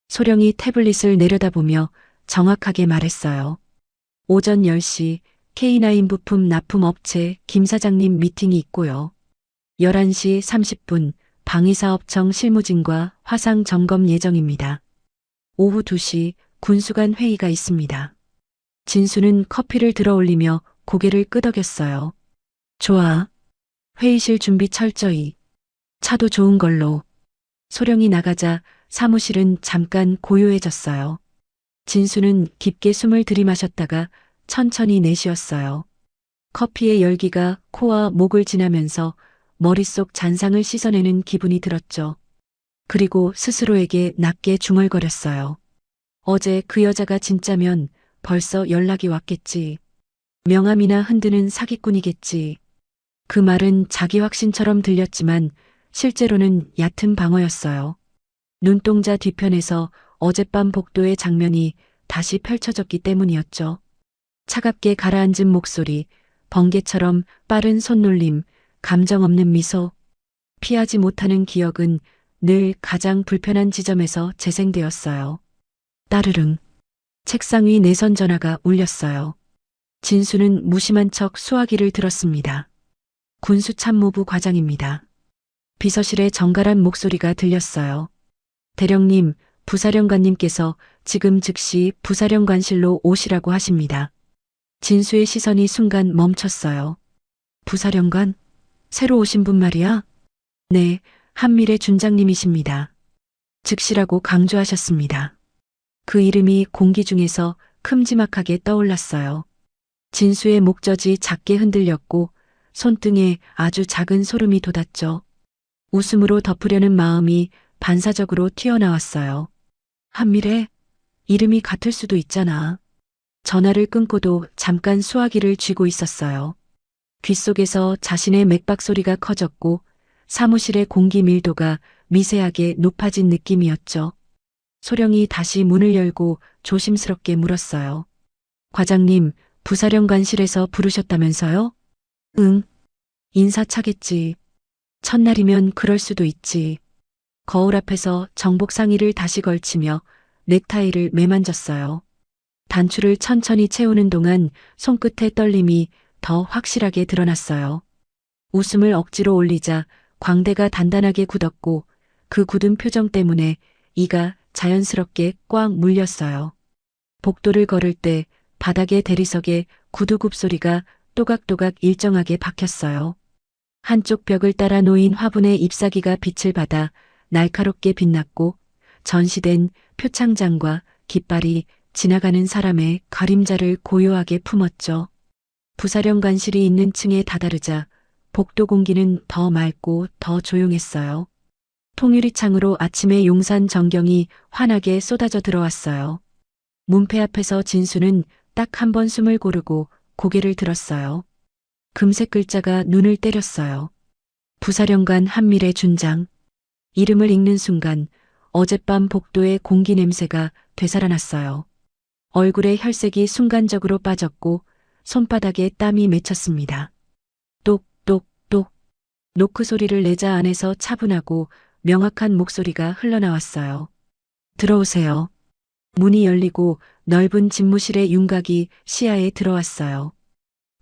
소령이 태블릿을 내려다보며 정확하게 말했어요. 오전 10시 K9 부품 납품 업체 김 사장님 미팅이 있고요. 11시 30분 방위사업청 실무진과 화상 점검 예정입니다. 오후 2시 군수간 회의가 있습니다. 진수는 커피를 들어 올리며 고개를 끄덕였어요. 좋아. 회의실 준비 철저히. 차도 좋은 걸로. 소령이 나가자 사무실은 잠깐 고요해졌어요. 진수는 깊게 숨을 들이마셨다가 천천히 내쉬었어요. 커피의 열기가 코와 목을 지나면서 머릿속 잔상을 씻어내는 기분이 들었죠. 그리고 스스로에게 낮게 중얼거렸어요. 어제 그 여자가 진짜면 벌써 연락이 왔겠지. 명함이나 흔드는 사기꾼이겠지. 그 말은 자기 확신처럼 들렸지만 실제로는 얕은 방어였어요. 눈동자 뒤편에서 어젯밤 복도의 장면이 다시 펼쳐졌기 때문이었죠. 차갑게 가라앉은 목소리, 번개처럼 빠른 손놀림, 감정 없는 미소. 피하지 못하는 기억은 늘 가장 불편한 지점에서 재생되었어요. 따르릉. 책상 위 내선 전화가 울렸어요. 진수는 무심한 척 수화기를 들었습니다. 군수참모부 과장입니다. 비서실의 정갈한 목소리가 들렸어요. 대령님, 부사령관님께서 지금 즉시 부사령관실로 오시라고 하십니다. 진수의 시선이 순간 멈췄어요. 부사령관? 새로 오신 분 말이야? 네, 한미래 준장님이십니다. 즉시라고 강조하셨습니다. 그 이름이 공기 중에서 큼지막하게 떠올랐어요. 진수의 목젖이 작게 흔들렸고 손등에 아주 작은 소름이 돋았죠. 웃음으로 덮으려는 마음이 반사적으로 튀어나왔어요. 한미래? 이름이 같을 수도 있잖아. 전화를 끊고도 잠깐 수화기를 쥐고 있었어요. 귓속에서 자신의 맥박 소리가 커졌고 사무실의 공기 밀도가 미세하게 높아진 느낌이었죠. 소령이 다시 문을 열고 조심스럽게 물었어요. 과장님, 부사령관실에서 부르셨다면서요? 응. 인사차겠지. 첫날이면 그럴 수도 있지. 거울 앞에서 정복 상의를 다시 걸치며 넥타이를 매만졌어요. 단추를 천천히 채우는 동안 손끝의 떨림이 더 확실하게 드러났어요. 웃음을 억지로 올리자 광대가 단단하게 굳었고 그 굳은 표정 때문에 이가 자연스럽게 꽉 물렸어요. 복도를 걸을 때 바닥의 대리석에 구두굽 소리가 또각또각 일정하게 박혔어요. 한쪽 벽을 따라 놓인 화분의 잎사귀가 빛을 받아 날카롭게 빛났고 전시된 표창장과 깃발이 지나가는 사람의 그림자를 고요하게 품었죠. 부사령관실이 있는 층에 다다르자 복도 공기는 더 맑고 더 조용했어요. 통유리창으로 아침의 용산 전경이 환하게 쏟아져 들어왔어요. 문패 앞에서 진수는 딱 한 번 숨을 고르고 고개를 들었어요. 금색 글자가 눈을 때렸어요. 부사령관 한미래 준장. 이름을 읽는 순간 어젯밤 복도의 공기 냄새가 되살아났어요. 얼굴에 혈색이 순간적으로 빠졌고 손바닥에 땀이 맺혔습니다. 똑똑똑. 노크 소리를 내자 안에서 차분하고 명확한 목소리가 흘러나왔어요. 들어오세요. 문이 열리고 넓은 집무실의 윤곽이 시야에 들어왔어요.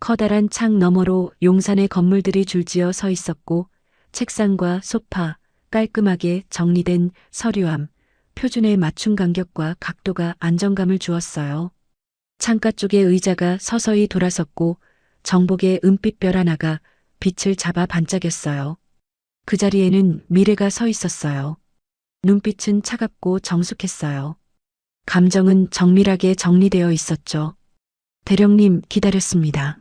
커다란 창 너머로 용산의 건물들이 줄지어 서 있었고 책상과 소파, 깔끔하게 정리된 서류함, 표준의 맞춤 간격과 각도가 안정감을 주었어요. 창가 쪽에 의자가 서서히 돌아섰고 정복의 은빛별 하나가 빛을 잡아 반짝였어요. 그 자리에는 미래가 서 있었어요. 눈빛은 차갑고 정숙했어요. 감정은 정밀하게 정리되어 있었죠. 대령님 기다렸습니다.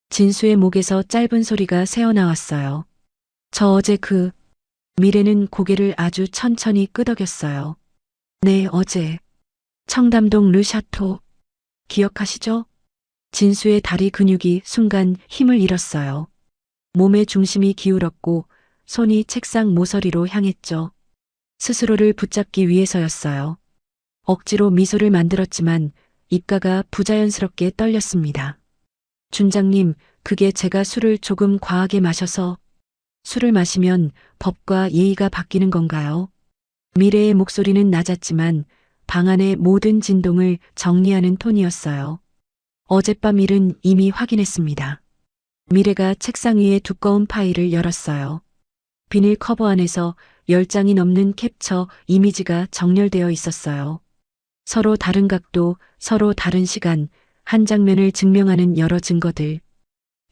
진수의 목에서 짧은 소리가 새어나왔어요. 저 어제 미래는 고개를 아주 천천히 끄덕였어요. 네, 어제. 청담동 르샤토. 기억하시죠? 진수의 다리 근육이 순간 힘을 잃었어요. 몸의 중심이 기울었고 손이 책상 모서리로 향했죠. 스스로를 붙잡기 위해서였어요. 억지로 미소를 만들었지만 입가가 부자연스럽게 떨렸습니다. 준장님, 그게 제가 술을 조금 과하게 마셔서. 술을 마시면 법과 예의가 바뀌는 건가요? 미래의 목소리는 낮았지만 방 안의 모든 진동을 정리하는 톤이었어요. 어젯밤 일은 이미 확인했습니다. 미래가 책상 위에 두꺼운 파일을 열었어요. 비닐 커버 안에서 10장이 넘는 캡처 이미지가 정렬되어 있었어요. 서로 다른 각도, 서로 다른 시간, 한 장면을 증명하는 여러 증거들.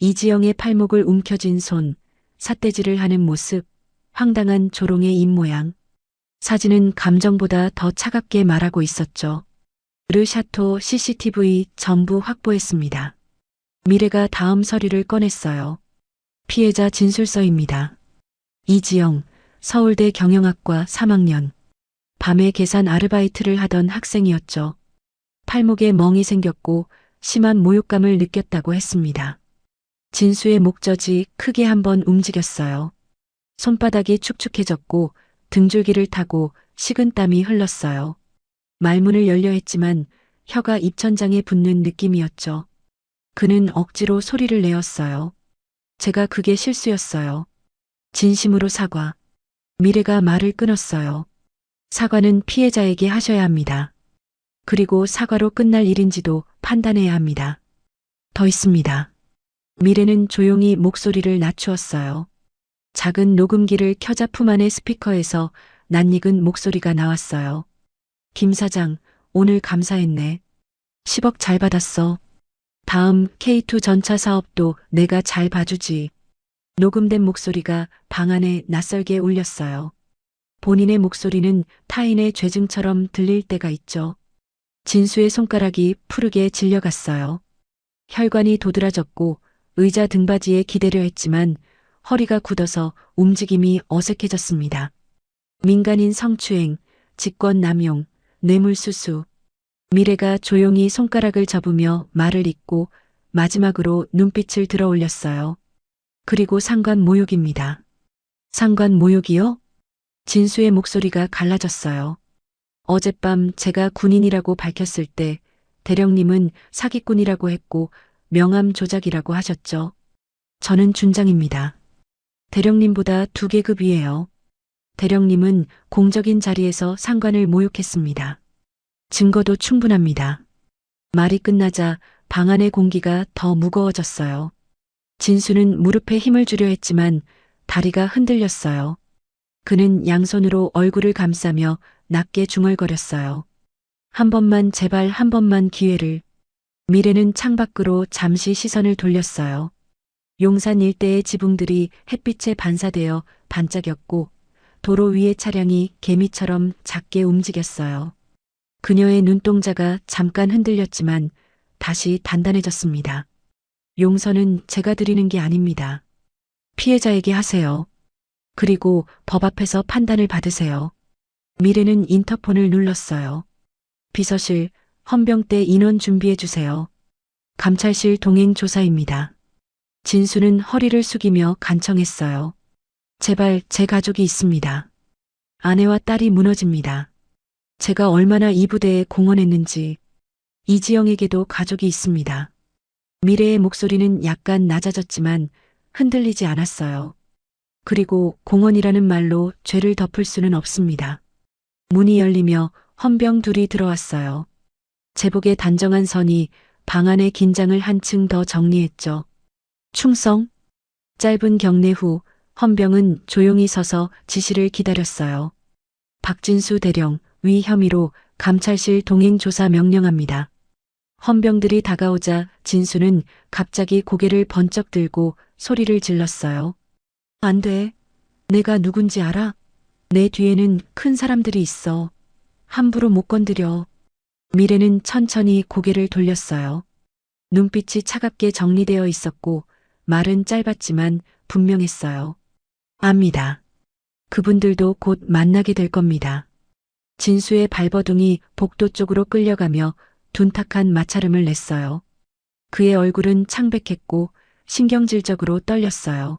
이지영의 팔목을 움켜쥔 손, 삿대질을 하는 모습, 황당한 조롱의 입모양. 사진은 감정보다 더 차갑게 말하고 있었죠. 르샤토 CCTV 전부 확보했습니다. 미래가 다음 서류를 꺼냈어요. 피해자 진술서입니다. 이지영, 서울대 경영학과 3학년. 밤에 계산 아르바이트를 하던 학생이었죠. 팔목에 멍이 생겼고 심한 모욕감을 느꼈다고 했습니다. 진수의 목젖이 크게 한번 움직였어요. 손바닥이 축축해졌고 등줄기를 타고 식은땀이 흘렀어요. 말문을 열려 했지만 혀가 입천장에 붙는 느낌이었죠. 그는 억지로 소리를 내었어요. 제가 그게 실수였어요. 진심으로 사과. 미래가 말을 끊었어요. 사과는 피해자에게 하셔야 합니다. 그리고 사과로 끝날 일인지도 판단해야 합니다. 더 있습니다. 미래는 조용히 목소리를 낮추었어요. 작은 녹음기를 켜자 품 안의 스피커에서 낯익은 목소리가 나왔어요. 김 사장, 오늘 감사했네. 10억 잘 받았어. 다음 K2 전차 사업도 내가 잘 봐주지. 녹음된 목소리가 방 안에 낯설게 울렸어요. 본인의 목소리는 타인의 죄증처럼 들릴 때가 있죠. 진수의 손가락이 푸르게 질려갔어요. 혈관이 도드라졌고 의자 등받이에 기대려 했지만 허리가 굳어서 움직임이 어색해졌습니다. 민간인 성추행, 직권남용, 뇌물수수. 미래가 조용히 손가락을 접으며 말을 잇고 마지막으로 눈빛을 들어 올렸어요. 그리고 상관 모욕입니다. 상관 모욕이요? 진수의 목소리가 갈라졌어요. 어젯밤 제가 군인이라고 밝혔을 때 대령님은 사기꾼이라고 했고 명함 조작이라고 하셨죠. 저는 준장입니다. 대령님보다 2계급 위에요. 대령님은 공적인 자리에서 상관을 모욕했습니다. 증거도 충분합니다. 말이 끝나자 방 안의 공기가 더 무거워졌어요. 진수는 무릎에 힘을 주려 했지만 다리가 흔들렸어요. 그는 양손으로 얼굴을 감싸며 낮게 중얼거렸어요. 한 번만, 제발 한 번만 기회를. 미래는 창밖으로 잠시 시선을 돌렸어요. 용산 일대의 지붕들이 햇빛에 반사되어 반짝였고 도로 위의 차량이 개미처럼 작게 움직였어요. 그녀의 눈동자가 잠깐 흔들렸지만 다시 단단해졌습니다. 용서는 제가 드리는 게 아닙니다. 피해자에게 하세요. 그리고 법 앞에서 판단을 받으세요. 미래는 인터폰을 눌렀어요. 비서실, 헌병대 인원 준비해 주세요. 감찰실 동행 조사입니다. 진수는 허리를 숙이며 간청했어요. 제발 제 가족이 있습니다. 아내와 딸이 무너집니다. 제가 얼마나 이 부대에 공헌했는지. 이지영에게도 가족이 있습니다. 미래의 목소리는 약간 낮아졌지만 흔들리지 않았어요. 그리고 공헌이라는 말로 죄를 덮을 수는 없습니다. 문이 열리며 헌병 둘이 들어왔어요. 제복의 단정한 선이 방 안의 긴장을 한층 더 정리했죠. 충성? 짧은 경례 후 헌병은 조용히 서서 지시를 기다렸어요. 박진수 대령, 위 혐의로 감찰실 동행 조사 명령합니다. 헌병들이 다가오자 진수는 갑자기 고개를 번쩍 들고 소리를 질렀어요. 안 돼. 내가 누군지 알아? 내 뒤에는 큰 사람들이 있어. 함부로 못 건드려. 미래는 천천히 고개를 돌렸어요. 눈빛이 차갑게 정리되어 있었고 말은 짧았지만 분명했어요. 압니다. 그분들도 곧 만나게 될 겁니다. 진수의 발버둥이 복도 쪽으로 끌려가며 둔탁한 마찰음을 냈어요. 그의 얼굴은 창백했고 신경질적으로 떨렸어요.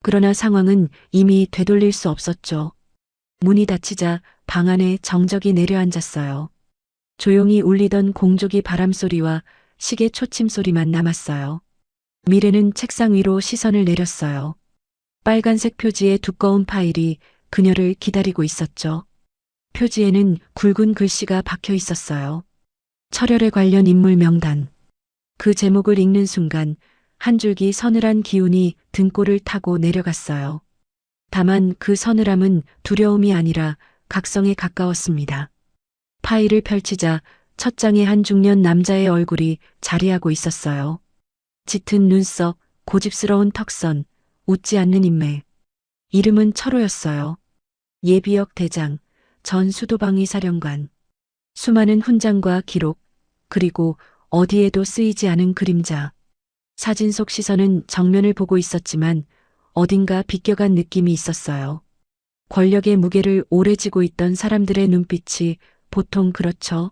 그러나 상황은 이미 되돌릴 수 없었죠. 문이 닫히자 방 안에 정적이 내려앉았어요. 조용히 울리던 공조기 바람소리와 시계 초침 소리만 남았어요. 미래는 책상 위로 시선을 내렸어요. 빨간색 표지의 두꺼운 파일이 그녀를 기다리고 있었죠. 표지에는 굵은 글씨가 박혀 있었어요. 철혈에 관련 인물 명단. 그 제목을 읽는 순간 한 줄기 서늘한 기운이 등골을 타고 내려갔어요. 다만 그 서늘함은 두려움이 아니라 각성에 가까웠습니다. 파일을 펼치자 첫 장에 한 중년 남자의 얼굴이 자리하고 있었어요. 짙은 눈썹, 고집스러운 턱선, 웃지 않는 인매. 이름은 철호였어요. 예비역 대장, 전 수도방위 사령관. 수많은 훈장과 기록, 그리고 어디에도 쓰이지 않은 그림자. 사진 속 시선은 정면을 보고 있었지만 어딘가 비껴간 느낌이 있었어요. 권력의 무게를 오래 지고 있던 사람들의 눈빛이 보통 그렇죠.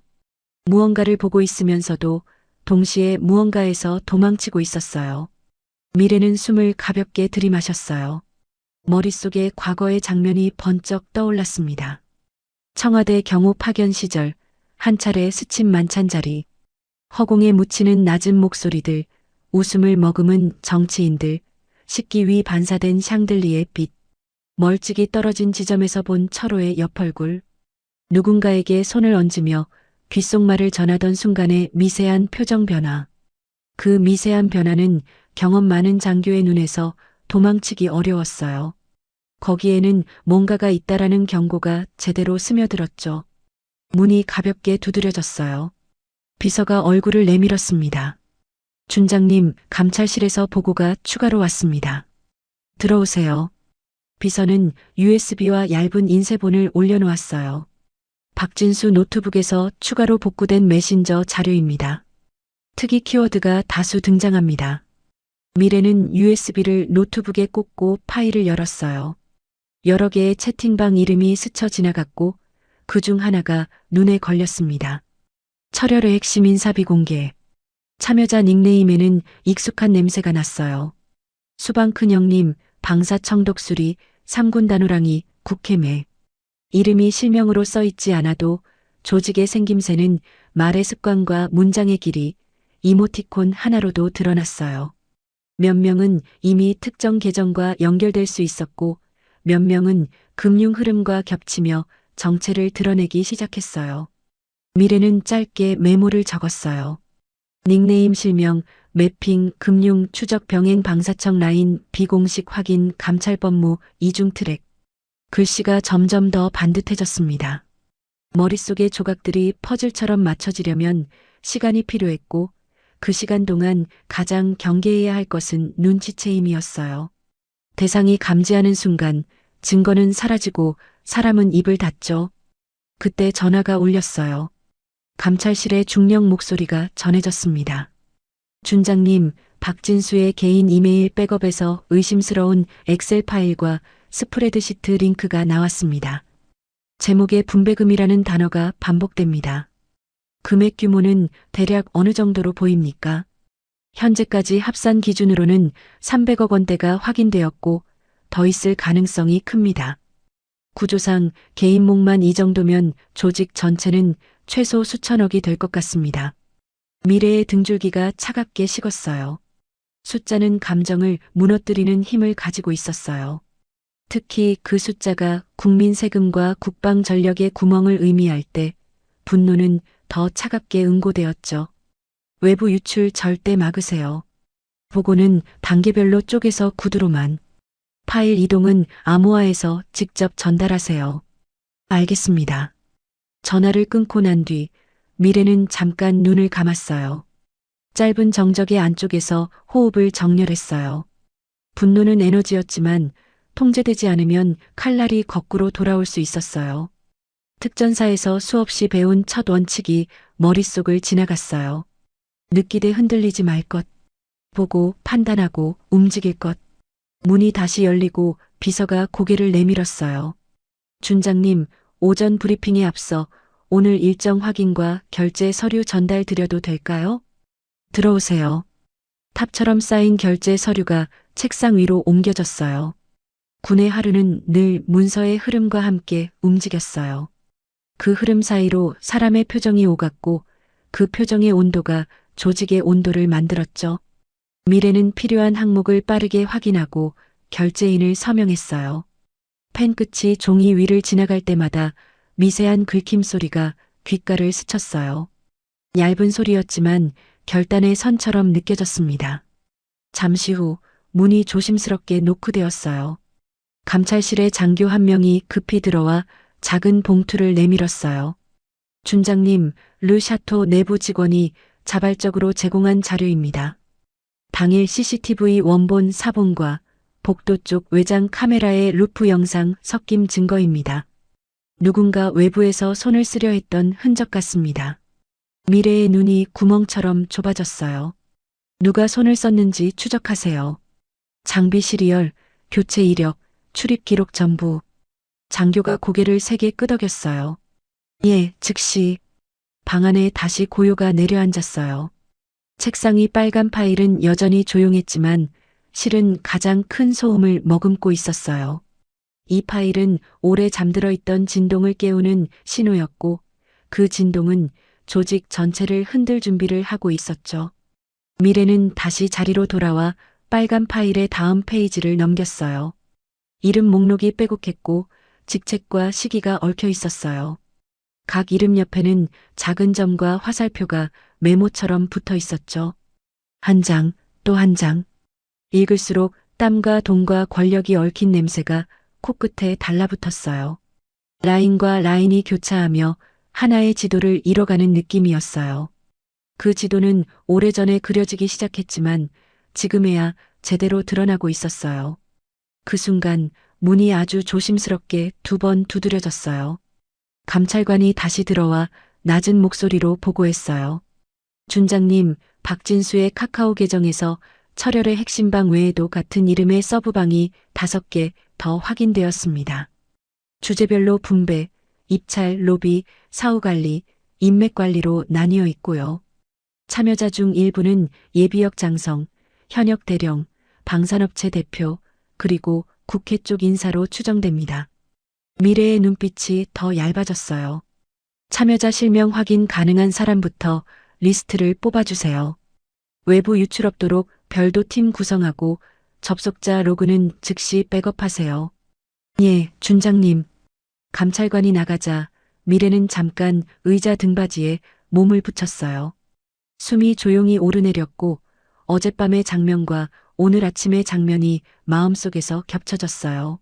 무언가를 보고 있으면서도 동시에 무언가에서 도망치고 있었어요. 미래는 숨을 가볍게 들이마셨어요. 머릿속에 과거의 장면이 번쩍 떠올랐습니다. 청와대 경호 파견 시절, 한 차례 스친 만찬 자리, 허공에 묻히는 낮은 목소리들, 웃음을 머금은 정치인들, 식기 위 반사된 샹들리의 빛, 멀찍이 떨어진 지점에서 본 철호의 옆얼굴, 누군가에게 손을 얹으며 귓속말을 전하던 순간의 미세한 표정 변화. 그 미세한 변화는 경험 많은 장교의 눈에서 도망치기 어려웠어요. 거기에는 뭔가가 있다라는 경고가 제대로 스며들었죠. 문이 가볍게 두드려졌어요. 비서가 얼굴을 내밀었습니다. 준장님, 감찰실에서 보고가 추가로 왔습니다. 들어오세요. 비서는 USB와 얇은 인쇄본을 올려놓았어요. 박진수 노트북에서 추가로 복구된 메신저 자료입니다. 특이 키워드가 다수 등장합니다. 미래는 USB를 노트북에 꽂고 파일을 열었어요. 여러 개의 채팅방 이름이 스쳐 지나갔고 그중 하나가 눈에 걸렸습니다. 철혈의 핵심 인사비 공개. 참여자 닉네임에는 익숙한 냄새가 났어요. 수방큰 형님, 방사청독수리, 삼군 단호랑이, 국회매. 이름이 실명으로 써있지 않아도 조직의 생김새는 말의 습관과 문장의 길이, 이모티콘 하나로도 드러났어요. 몇 명은 이미 특정 계정과 연결될 수 있었고 몇 명은 금융 흐름과 겹치며 정체를 드러내기 시작했어요. 미래는 짧게 메모를 적었어요. 닉네임 실명, 매핑, 금융, 추적 병행 방사청 라인, 비공식 확인, 감찰법무, 이중 트랙. 글씨가 점점 더 반듯해졌습니다. 머릿속의 조각들이 퍼즐처럼 맞춰지려면 시간이 필요했고 그 시간 동안 가장 경계해야 할 것은 눈치채임이었어요. 대상이 감지하는 순간 증거는 사라지고 사람은 입을 닫죠. 그때 전화가 울렸어요. 감찰실의 중령 목소리가 전해졌습니다. 준장님, 박진수의 개인 이메일 백업에서 의심스러운 엑셀 파일과 스프레드시트 링크가 나왔습니다. 제목에 분배금이라는 단어가 반복됩니다. 금액 규모는 대략 어느 정도로 보입니까? 현재까지 합산 기준으로는 300억 원대가 확인되었고 더 있을 가능성이 큽니다. 구조상 개인목만 이 정도면 조직 전체는 최소 수천억이 될 것 같습니다. 미래의 등줄기가 차갑게 식었어요. 숫자는 감정을 무너뜨리는 힘을 가지고 있었어요. 특히 그 숫자가 국민 세금과 국방 전력의 구멍을 의미할 때 분노는 더 차갑게 응고되었죠. 외부 유출 절대 막으세요. 보고는 단계별로 쪼개서 구두로만. 파일 이동은 암호화해서 직접 전달하세요. 알겠습니다. 전화를 끊고 난 뒤 미래는 잠깐 눈을 감았어요. 짧은 정적의 안쪽에서 호흡을 정렬했어요. 분노는 에너지였지만 통제되지 않으면 칼날이 거꾸로 돌아올 수 있었어요. 특전사에서 수없이 배운 첫 원칙이 머릿속을 지나갔어요. 느끼되 흔들리지 말 것. 보고 판단하고 움직일 것. 문이 다시 열리고 비서가 고개를 내밀었어요. 준장님, 오전 브리핑에 앞서 오늘 일정 확인과 결제 서류 전달 드려도 될까요? 들어오세요. 탑처럼 쌓인 결제 서류가 책상 위로 옮겨졌어요. 군의 하루는 늘 문서의 흐름과 함께 움직였어요. 그 흐름 사이로 사람의 표정이 오갔고 그 표정의 온도가 조직의 온도를 만들었죠. 미래는 필요한 항목을 빠르게 확인하고 결제인을 서명했어요. 펜 끝이 종이 위를 지나갈 때마다 미세한 긁힘 소리가 귓가를 스쳤어요. 얇은 소리였지만 결단의 선처럼 느껴졌습니다. 잠시 후 문이 조심스럽게 노크되었어요. 감찰실의 장교 한 명이 급히 들어와 작은 봉투를 내밀었어요. 준장님, 르샤토 내부 직원이 자발적으로 제공한 자료입니다. 당일 CCTV 원본 사본과 복도 쪽 외장 카메라의 루프 영상 섞임 증거입니다. 누군가 외부에서 손을 쓰려 했던 흔적 같습니다. 미래의 눈이 구멍처럼 좁아졌어요. 누가 손을 썼는지 추적하세요. 장비 시리얼, 교체 이력, 출입 기록 전부. 장교가 고개를 세게 끄덕였어요. 예, 즉시. 방 안에 다시 고요가 내려앉았어요. 책상이 빨간 파일은 여전히 조용했지만 실은 가장 큰 소음을 머금고 있었어요. 이 파일은 오래 잠들어 있던 진동을 깨우는 신호였고 그 진동은 조직 전체를 흔들 준비를 하고 있었죠. 미래는 다시 자리로 돌아와 빨간 파일의 다음 페이지를 넘겼어요. 이름 목록이 빼곡했고 직책과 시기가 얽혀 있었어요. 각 이름 옆에는 작은 점과 화살표가 메모처럼 붙어 있었죠. 한 장, 또 한 장. 읽을수록 땀과 돈과 권력이 얽힌 냄새가 코끝에 달라붙었어요. 라인과 라인이 교차하며 하나의 지도를 이뤄가는 느낌이었어요. 그 지도는 오래전에 그려지기 시작했지만 지금에야 제대로 드러나고 있었어요. 그 순간 문이 아주 조심스럽게 2번 두드려졌어요. 감찰관이 다시 들어와 낮은 목소리로 보고했어요. 준장님, 박진수의 카카오 계정에서 철혈의 핵심방 외에도 같은 이름의 서브방이 5개 더 확인되었습니다. 주제별로 분배, 입찰, 로비, 사후관리, 인맥관리로 나뉘어 있고요. 참여자 중 일부는 예비역 장성, 현역 대령, 방산업체 대표, 그리고 국회 쪽 인사로 추정됩니다. 미래의 눈빛이 더 얇아졌어요. 참여자 실명 확인 가능한 사람부터 리스트를 뽑아주세요. 외부 유출 없도록 별도 팀 구성하고 접속자 로그는 즉시 백업하세요. 예, 준장님. 감찰관이 나가자 미래는 잠깐 의자 등받이에 몸을 붙였어요. 숨이 조용히 오르내렸고 어젯밤의 장면과 오늘 아침의 장면이 마음속에서 겹쳐졌어요.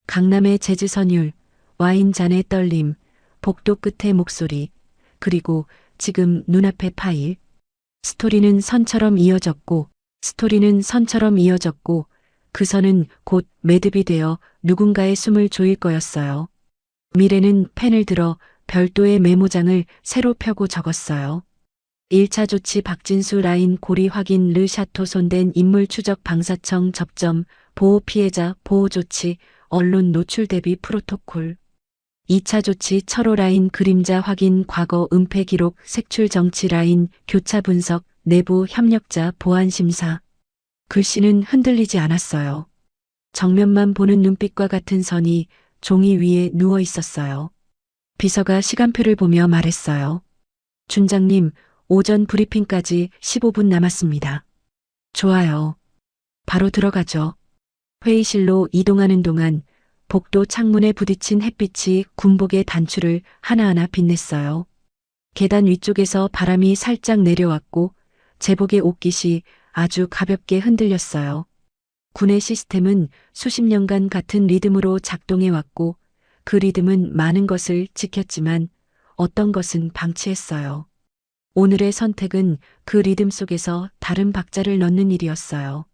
강남의 재즈 선율, 와인잔의 떨림, 복도 끝의 목소리, 그리고 지금 눈앞의 파일. 스토리는 선처럼 이어졌고 그 선은 곧 매듭이 되어 누군가의 숨을 조일 거였어요. 미래는 펜을 들어 별도의 메모장을 새로 펴고 적었어요. 1차 조치 박진수 라인 고리 확인 르 샤토 손댄 인물 추적 방사청 접점 보호 피해자 보호 조치 언론 노출 대비 프로토콜. 2차 조치 철호 라인 그림자 확인 과거 은폐 기록 색출 정치 라인 교차 분석 내부 협력자 보안 심사. 글씨는 흔들리지 않았어요. 정면만 보는 눈빛과 같은 선이 종이 위에 누워 있었어요. 비서가 시간표를 보며 말했어요. 준장님, 오전 브리핑까지 15분 남았습니다. 좋아요. 바로 들어가죠. 회의실로 이동하는 동안 복도 창문에 부딪힌 햇빛이 군복의 단추를 하나하나 빛냈어요. 계단 위쪽에서 바람이 살짝 내려왔고 제복의 옷깃이 아주 가볍게 흔들렸어요. 군의 시스템은 수십 년간 같은 리듬으로 작동해왔고 그 리듬은 많은 것을 지켰지만 어떤 것은 방치했어요. 오늘의 선택은 그 리듬 속에서 다른 박자를 넣는 일이었어요.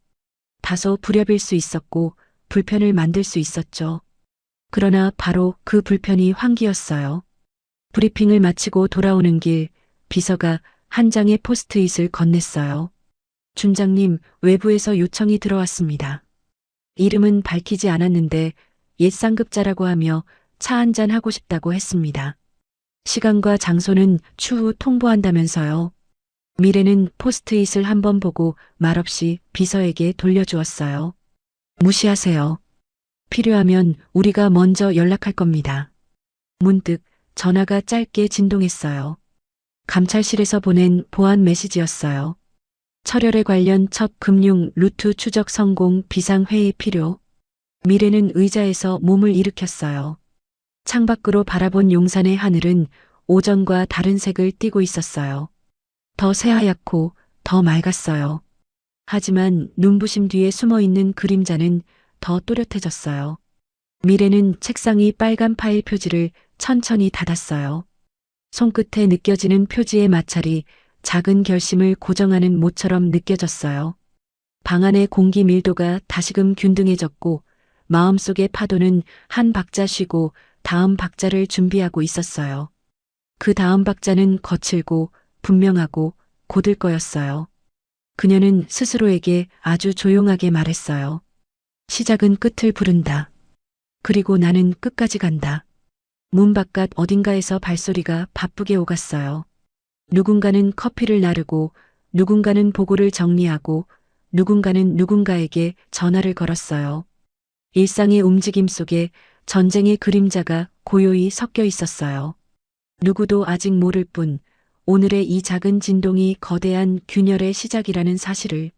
다소 불협일 수 있었고 불편을 만들 수 있었죠. 그러나 바로 그 불편이 환기였어요. 브리핑을 마치고 돌아오는 길 비서가 한 장의 포스트잇을 건넸어요. 준장님, 외부에서 요청이 들어왔습니다. 이름은 밝히지 않았는데 옛 상급자라고 하며 차 한잔 하고 싶다고 했습니다. 시간과 장소는 추후 통보한다면서요. 미래는 포스트잇을 한번 보고 말없이 비서에게 돌려주었어요. 무시하세요. 필요하면 우리가 먼저 연락할 겁니다. 문득 전화가 짧게 진동했어요. 감찰실에서 보낸 보안 메시지였어요. 철혈에 관련 첫 금융 루트 추적 성공 비상회의 필요. 미래는 의자에서 몸을 일으켰어요. 창밖으로 바라본 용산의 하늘은 오전과 다른 색을 띠고 있었어요. 더 새하얗고 더 맑았어요. 하지만 눈부심 뒤에 숨어있는 그림자는 더 또렷해졌어요. 미래는 책상이 빨간 파일 표지를 천천히 닫았어요. 손끝에 느껴지는 표지의 마찰이 작은 결심을 고정하는 모처럼 느껴졌어요. 방 안의 공기 밀도가 다시금 균등해졌고 마음속의 파도는 한 박자 쉬고 다음 박자를 준비하고 있었어요. 그 다음 박자는 거칠고 분명하고 곧을 거였어요. 그녀는 스스로에게 아주 조용하게 말했어요. 시작은 끝을 부른다. 그리고 나는 끝까지 간다. 문 바깥 어딘가에서 발소리가 바쁘게 오갔어요. 누군가는 커피를 나르고, 누군가는 보고를 정리하고, 누군가는 누군가에게 전화를 걸었어요. 일상의 움직임 속에 전쟁의 그림자가 고요히 섞여 있었어요. 누구도 아직 모를 뿐, 오늘의 이 작은 진동이 거대한 균열의 시작이라는 사실을.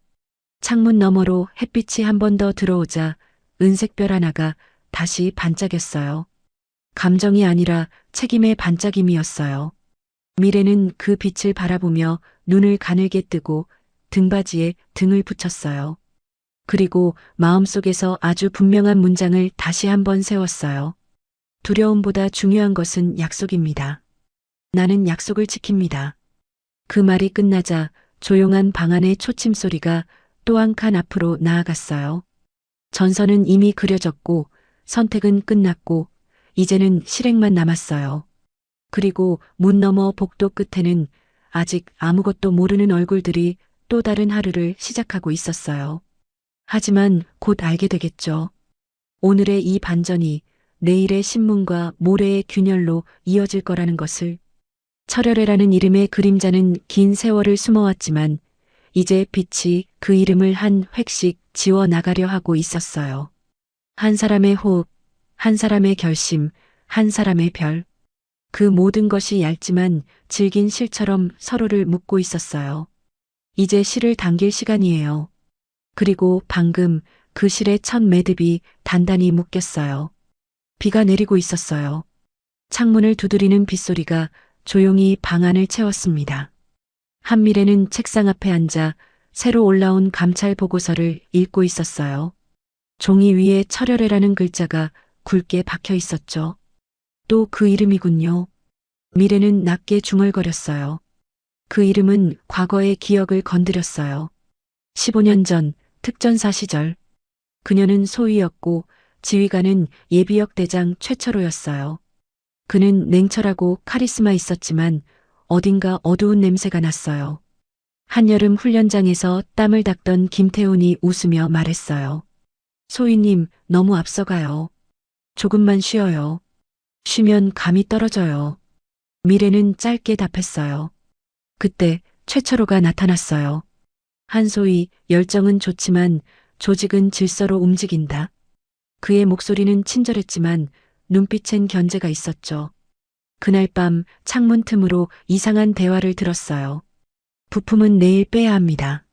창문 너머로 햇빛이 한 번 더 들어오자 은색별 하나가 다시 반짝였어요. 감정이 아니라 책임의 반짝임이었어요. 미래는 그 빛을 바라보며 눈을 가늘게 뜨고 등받이에 등을 붙였어요. 그리고 마음속에서 아주 분명한 문장을 다시 한번 세웠어요. 두려움보다 중요한 것은 약속입니다. 나는 약속을 지킵니다. 그 말이 끝나자 조용한 방 안의 초침 소리가 또 한 칸 앞으로 나아갔어요. 전선은 이미 그려졌고 선택은 끝났고 이제는 실행만 남았어요. 그리고 문 너머 복도 끝에는 아직 아무것도 모르는 얼굴들이 또 다른 하루를 시작하고 있었어요. 하지만 곧 알게 되겠죠. 오늘의 이 반전이 내일의 신문과 모레의 균열로 이어질 거라는 것을. 철혈애라는 이름의 그림자는 긴 세월을 숨어왔지만 이제 빛이 그 이름을 한 획씩 지워 나가려 하고 있었어요. 한 사람의 호흡, 한 사람의 결심, 한 사람의 별. 그 모든 것이 얇지만 질긴 실처럼 서로를 묶고 있었어요. 이제 실을 당길 시간이에요. 그리고 방금 그 실의 첫 매듭이 단단히 묶였어요. 비가 내리고 있었어요. 창문을 두드리는 빗소리가 조용히 방 안을 채웠습니다. 한미래는 책상 앞에 앉아 새로 올라온 감찰 보고서를 읽고 있었어요. 종이 위에 철혈애라는 글자가 굵게 박혀 있었죠. 또 그 이름이군요. 미래는 낮게 중얼거렸어요. 그 이름은 과거의 기억을 건드렸어요. 15년 전 특전사 시절 그녀는 소위였고 지휘관은 예비역 대장 최철호였어요. 그는 냉철하고 카리스마 있었지만 어딘가 어두운 냄새가 났어요. 한여름 훈련장에서 땀을 닦던 김태훈이 웃으며 말했어요. 소위님, 너무 앞서가요. 조금만 쉬어요. 쉬면 감이 떨어져요. 미래는 짧게 답했어요. 그때 최철호가 나타났어요. 한소희, 열정은 좋지만 조직은 질서로 움직인다. 그의 목소리는 친절했지만 눈빛엔 견제가 있었죠. 그날 밤 창문 틈으로 이상한 대화를 들었어요. 부품은 내일 빼야 합니다.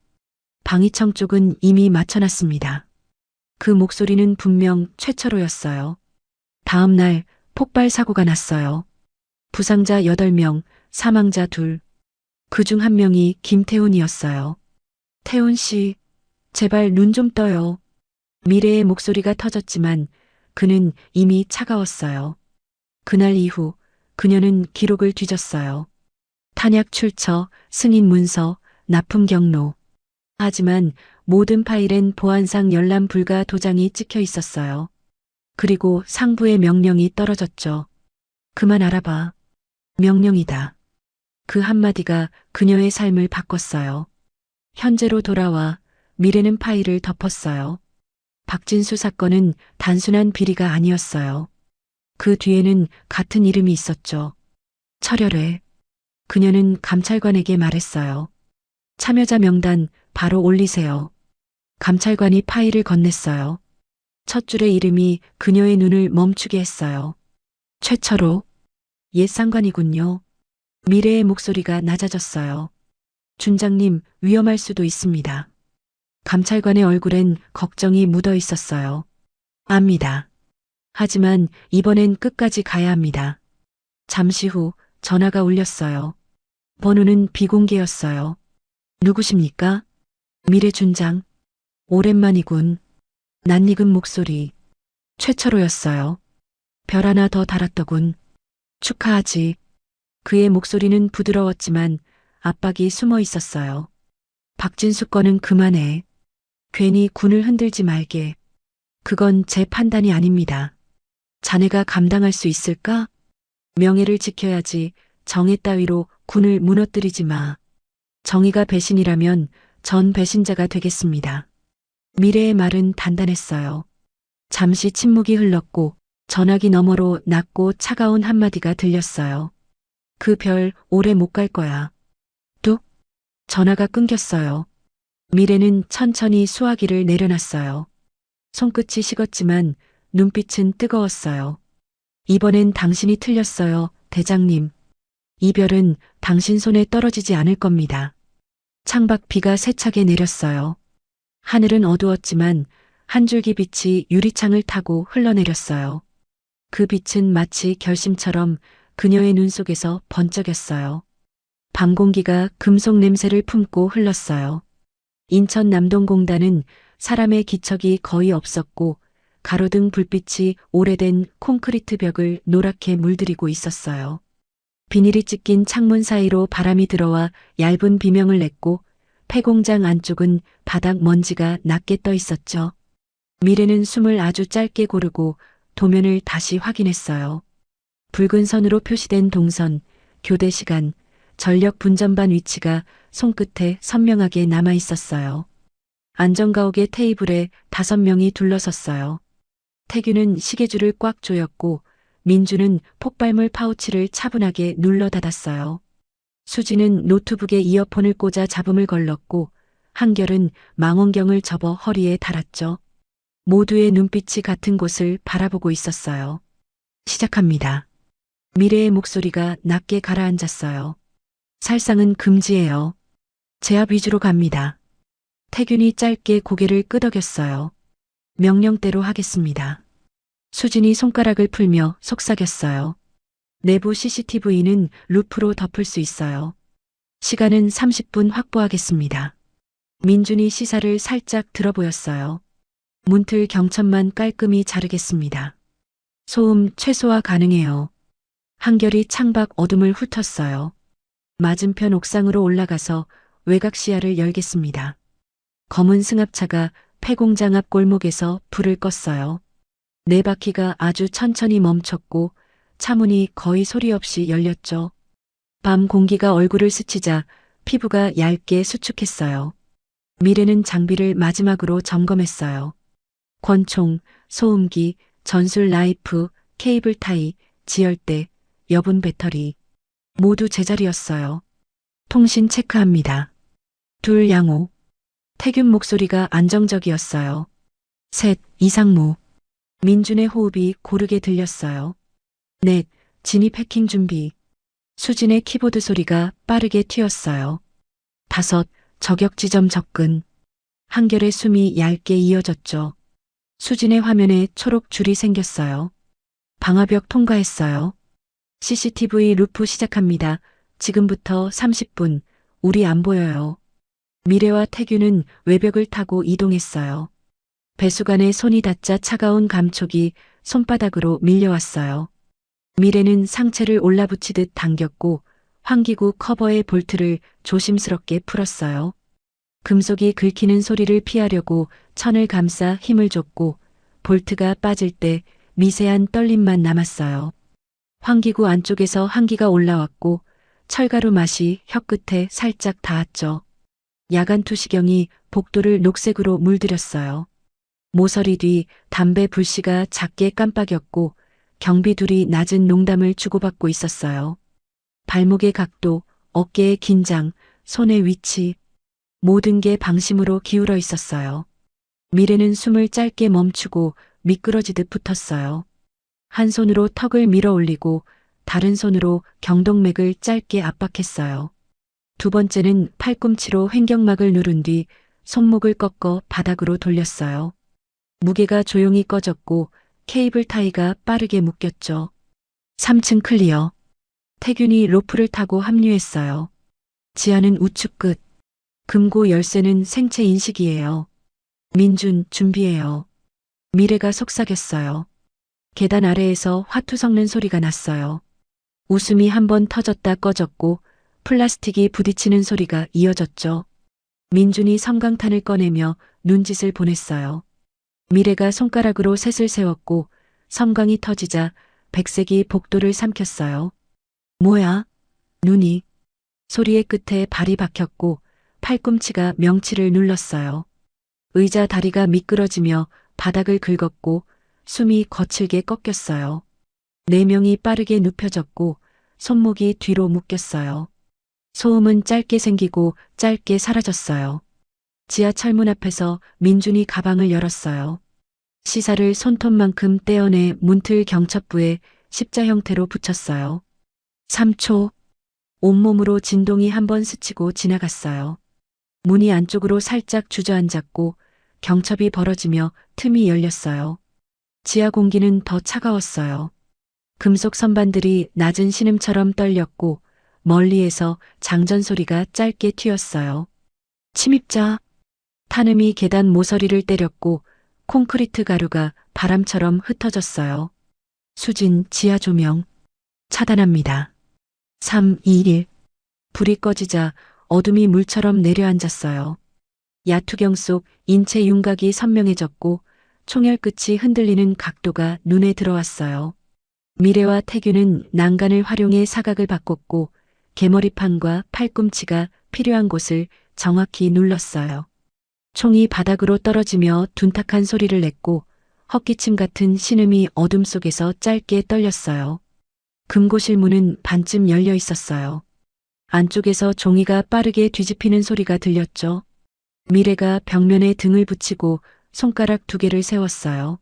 방위청 쪽은 이미 맞춰놨습니다. 그 목소리는 분명 최철호였어요. 다음 날 폭발 사고가 났어요. 부상자 8명, 사망자 2. 그중 한 명이 김태훈이었어요. 태훈 씨, 제발 눈 좀 떠요. 미래의 목소리가 터졌지만 그는 이미 차가웠어요. 그날 이후 그녀는 기록을 뒤졌어요. 탄약 출처, 승인 문서, 납품 경로. 하지만 모든 파일엔 보안상 열람 불가 도장이 찍혀 있었어요. 그리고 상부의 명령이 떨어졌죠. 그만 알아봐. 명령이다. 그 한마디가 그녀의 삶을 바꿨어요. 현재로 돌아와 미래는 파일을 덮었어요. 박진수 사건은 단순한 비리가 아니었어요. 그 뒤에는 같은 이름이 있었죠. 철혈애. 그녀는 감찰관에게 말했어요. 참여자 명단 바로 올리세요. 감찰관이 파일을 건넸어요. 첫 줄의 이름이 그녀의 눈을 멈추게 했어요. 최철호. 옛 상관이군요. 미래의 목소리가 낮아졌어요. 준장님, 위험할 수도 있습니다. 감찰관의 얼굴엔 걱정이 묻어 있었어요. 압니다. 하지만 이번엔 끝까지 가야 합니다. 잠시 후 전화가 울렸어요. 번호는 비공개였어요. 누구십니까? 미래 준장. 오랜만이군. 낯익은 목소리. 최철호였어요. 별 하나 더 달았더군. 축하하지. 그의 목소리는 부드러웠지만 압박이 숨어 있었어요. 박진수 거는 그만해. 괜히 군을 흔들지 말게. 그건 제 판단이 아닙니다. 자네가 감당할 수 있을까? 명예를 지켜야지. 정의 따위로 군을 무너뜨리지 마. 정의가 배신이라면 전 배신자가 되겠습니다. 미래의 말은 단단했어요. 잠시 침묵이 흘렀고 전화기 너머로 낮고 차가운 한마디가 들렸어요. 그 별 오래 못 갈 거야. 뚝. 전화가 끊겼어요. 미래는 천천히 수화기를 내려놨어요. 손끝이 식었지만 눈빛은 뜨거웠어요. 이번엔 당신이 틀렸어요, 대장님. 이별은 당신 손에 떨어지지 않을 겁니다. 창밖 비가 세차게 내렸어요. 하늘은 어두웠지만 한 줄기 빛이 유리창을 타고 흘러내렸어요. 그 빛은 마치 결심처럼 그녀의 눈 속에서 번쩍였어요. 밤 공기가 금속 냄새를 품고 흘렀어요. 인천 남동공단은 사람의 기척이 거의 없었고 가로등 불빛이 오래된 콘크리트 벽을 노랗게 물들이고 있었어요. 비닐이 찢긴 창문 사이로 바람이 들어와 얇은 비명을 냈고 폐공장 안쪽은 바닥 먼지가 낮게 떠 있었죠. 미래는 숨을 아주 짧게 고르고 도면을 다시 확인했어요. 붉은 선으로 표시된 동선, 교대 시간, 전력 분전반 위치가 손끝에 선명하게 남아 있었어요. 안전가옥의 테이블에 5명이 둘러섰어요. 태규는 시계줄을 꽉 조였고 민주는 폭발물 파우치를 차분하게 눌러 닫았어요. 수지는 노트북에 이어폰을 꽂아 잡음을 걸렀고 한결은 망원경을 접어 허리에 달았죠. 모두의 눈빛이 같은 곳을 바라보고 있었어요. 시작합니다. 미래의 목소리가 낮게 가라앉았어요. 살상은 금지예요. 제압 위주로 갑니다. 태균이 짧게 고개를 끄덕였어요. 명령대로 하겠습니다. 수진이 손가락을 풀며 속삭였어요. 내부 CCTV는 루프로 덮을 수 있어요. 시간은 30분 확보하겠습니다. 민준이 시사를 살짝 들어보였어요. 문틀 경첩만 깔끔히 자르겠습니다. 소음 최소화 가능해요. 한결이 창밖 어둠을 훑었어요. 맞은편 옥상으로 올라가서 외곽 시야를 열겠습니다. 검은 승합차가 폐공장 앞 골목에서 불을 껐어요. 네 바퀴가 아주 천천히 멈췄고 차문이 거의 소리 없이 열렸죠. 밤 공기가 얼굴을 스치자 피부가 얇게 수축했어요. 미래는 장비를 마지막으로 점검했어요. 권총, 소음기, 전술 라이프, 케이블 타이, 지열대, 여분 배터리 모두 제자리였어요. 통신 체크합니다. 둘 양호. 태균 목소리가 안정적이었어요. 셋 이상무. 민준의 호흡이 고르게 들렸어요. 넷 진입 해킹 준비. 수진의 키보드 소리가 빠르게 튀었어요. 다섯 저격 지점 접근. 한결의 숨이 얇게 이어졌죠. 수진의 화면에 초록 줄이 생겼어요. 방화벽 통과했어요. CCTV 루프 시작합니다. 지금부터 30분. 우리 안 보여요. 미래와 태규는 외벽을 타고 이동했어요. 배수관에 손이 닿자 차가운 감촉이 손바닥으로 밀려왔어요. 미래는 상체를 올라붙이듯 당겼고 환기구 커버의 볼트를 조심스럽게 풀었어요. 금속이 긁히는 소리를 피하려고 천을 감싸 힘을 줬고 볼트가 빠질 때 미세한 떨림만 남았어요. 환기구 안쪽에서 한기가 올라왔고 철가루 맛이 혀끝에 살짝 닿았죠. 야간 투시경이 복도를 녹색으로 물들였어요. 모서리 뒤 담배 불씨가 작게 깜빡였고 경비 둘이 낮은 농담을 주고받고 있었어요. 발목의 각도, 어깨의 긴장, 손의 위치, 모든 게 방심으로 기울어 있었어요. 미래는 숨을 짧게 멈추고 미끄러지듯 붙었어요. 한 손으로 턱을 밀어 올리고 다른 손으로 경동맥을 짧게 압박했어요. 두 번째는 팔꿈치로 횡격막을 누른 뒤 손목을 꺾어 바닥으로 돌렸어요. 무게가 조용히 꺼졌고 케이블 타이가 빠르게 묶였죠. 3층 클리어. 태균이 로프를 타고 합류했어요. 지하는 우측 끝. 금고 열쇠는 생체 인식이에요. 민준 준비해요. 미래가 속삭였어요. 계단 아래에서 화투 섞는 소리가 났어요. 웃음이 한 번 터졌다 꺼졌고 플라스틱이 부딪히는 소리가 이어졌죠. 민준이 섬광탄을 꺼내며 눈짓을 보냈어요. 미래가 손가락으로 셋을 세웠고 섬광이 터지자 백색이 복도를 삼켰어요. 뭐야? 눈이. 소리의 끝에 발이 박혔고 팔꿈치가 명치를 눌렀어요. 의자 다리가 미끄러지며 바닥을 긁었고 숨이 거칠게 꺾였어요. 네 명이 빠르게 눕혀졌고 손목이 뒤로 묶였어요. 소음은 짧게 생기고 짧게 사라졌어요. 지하철 문 앞에서 민준이 가방을 열었어요. 시사를 손톱만큼 떼어내 문틀 경첩부에 십자 형태로 붙였어요. 3초. 온몸으로 진동이 한 번 스치고 지나갔어요. 문이 안쪽으로 살짝 주저앉았고 경첩이 벌어지며 틈이 열렸어요. 지하 공기는 더 차가웠어요. 금속 선반들이 낮은 신음처럼 떨렸고 멀리에서 장전 소리가 짧게 튀었어요. 침입자. 탄음이 계단 모서리를 때렸고 콘크리트 가루가 바람처럼 흩어졌어요. 수진 지하 조명. 차단합니다. 3, 2, 1. 불이 꺼지자 어둠이 물처럼 내려앉았어요. 야투경 속 인체 윤곽이 선명해졌고 총열 끝이 흔들리는 각도가 눈에 들어왔어요. 미래와 태규는 난간을 활용해 사각을 바꿨고 개머리판과 팔꿈치가 필요한 곳을 정확히 눌렀어요. 총이 바닥으로 떨어지며 둔탁한 소리를 냈고 헛기침 같은 신음이 어둠 속에서 짧게 떨렸어요. 금고실 문은 반쯤 열려 있었어요. 안쪽에서 종이가 빠르게 뒤집히는 소리가 들렸죠. 미래가 벽면에 등을 붙이고 손가락 2개를 세웠어요.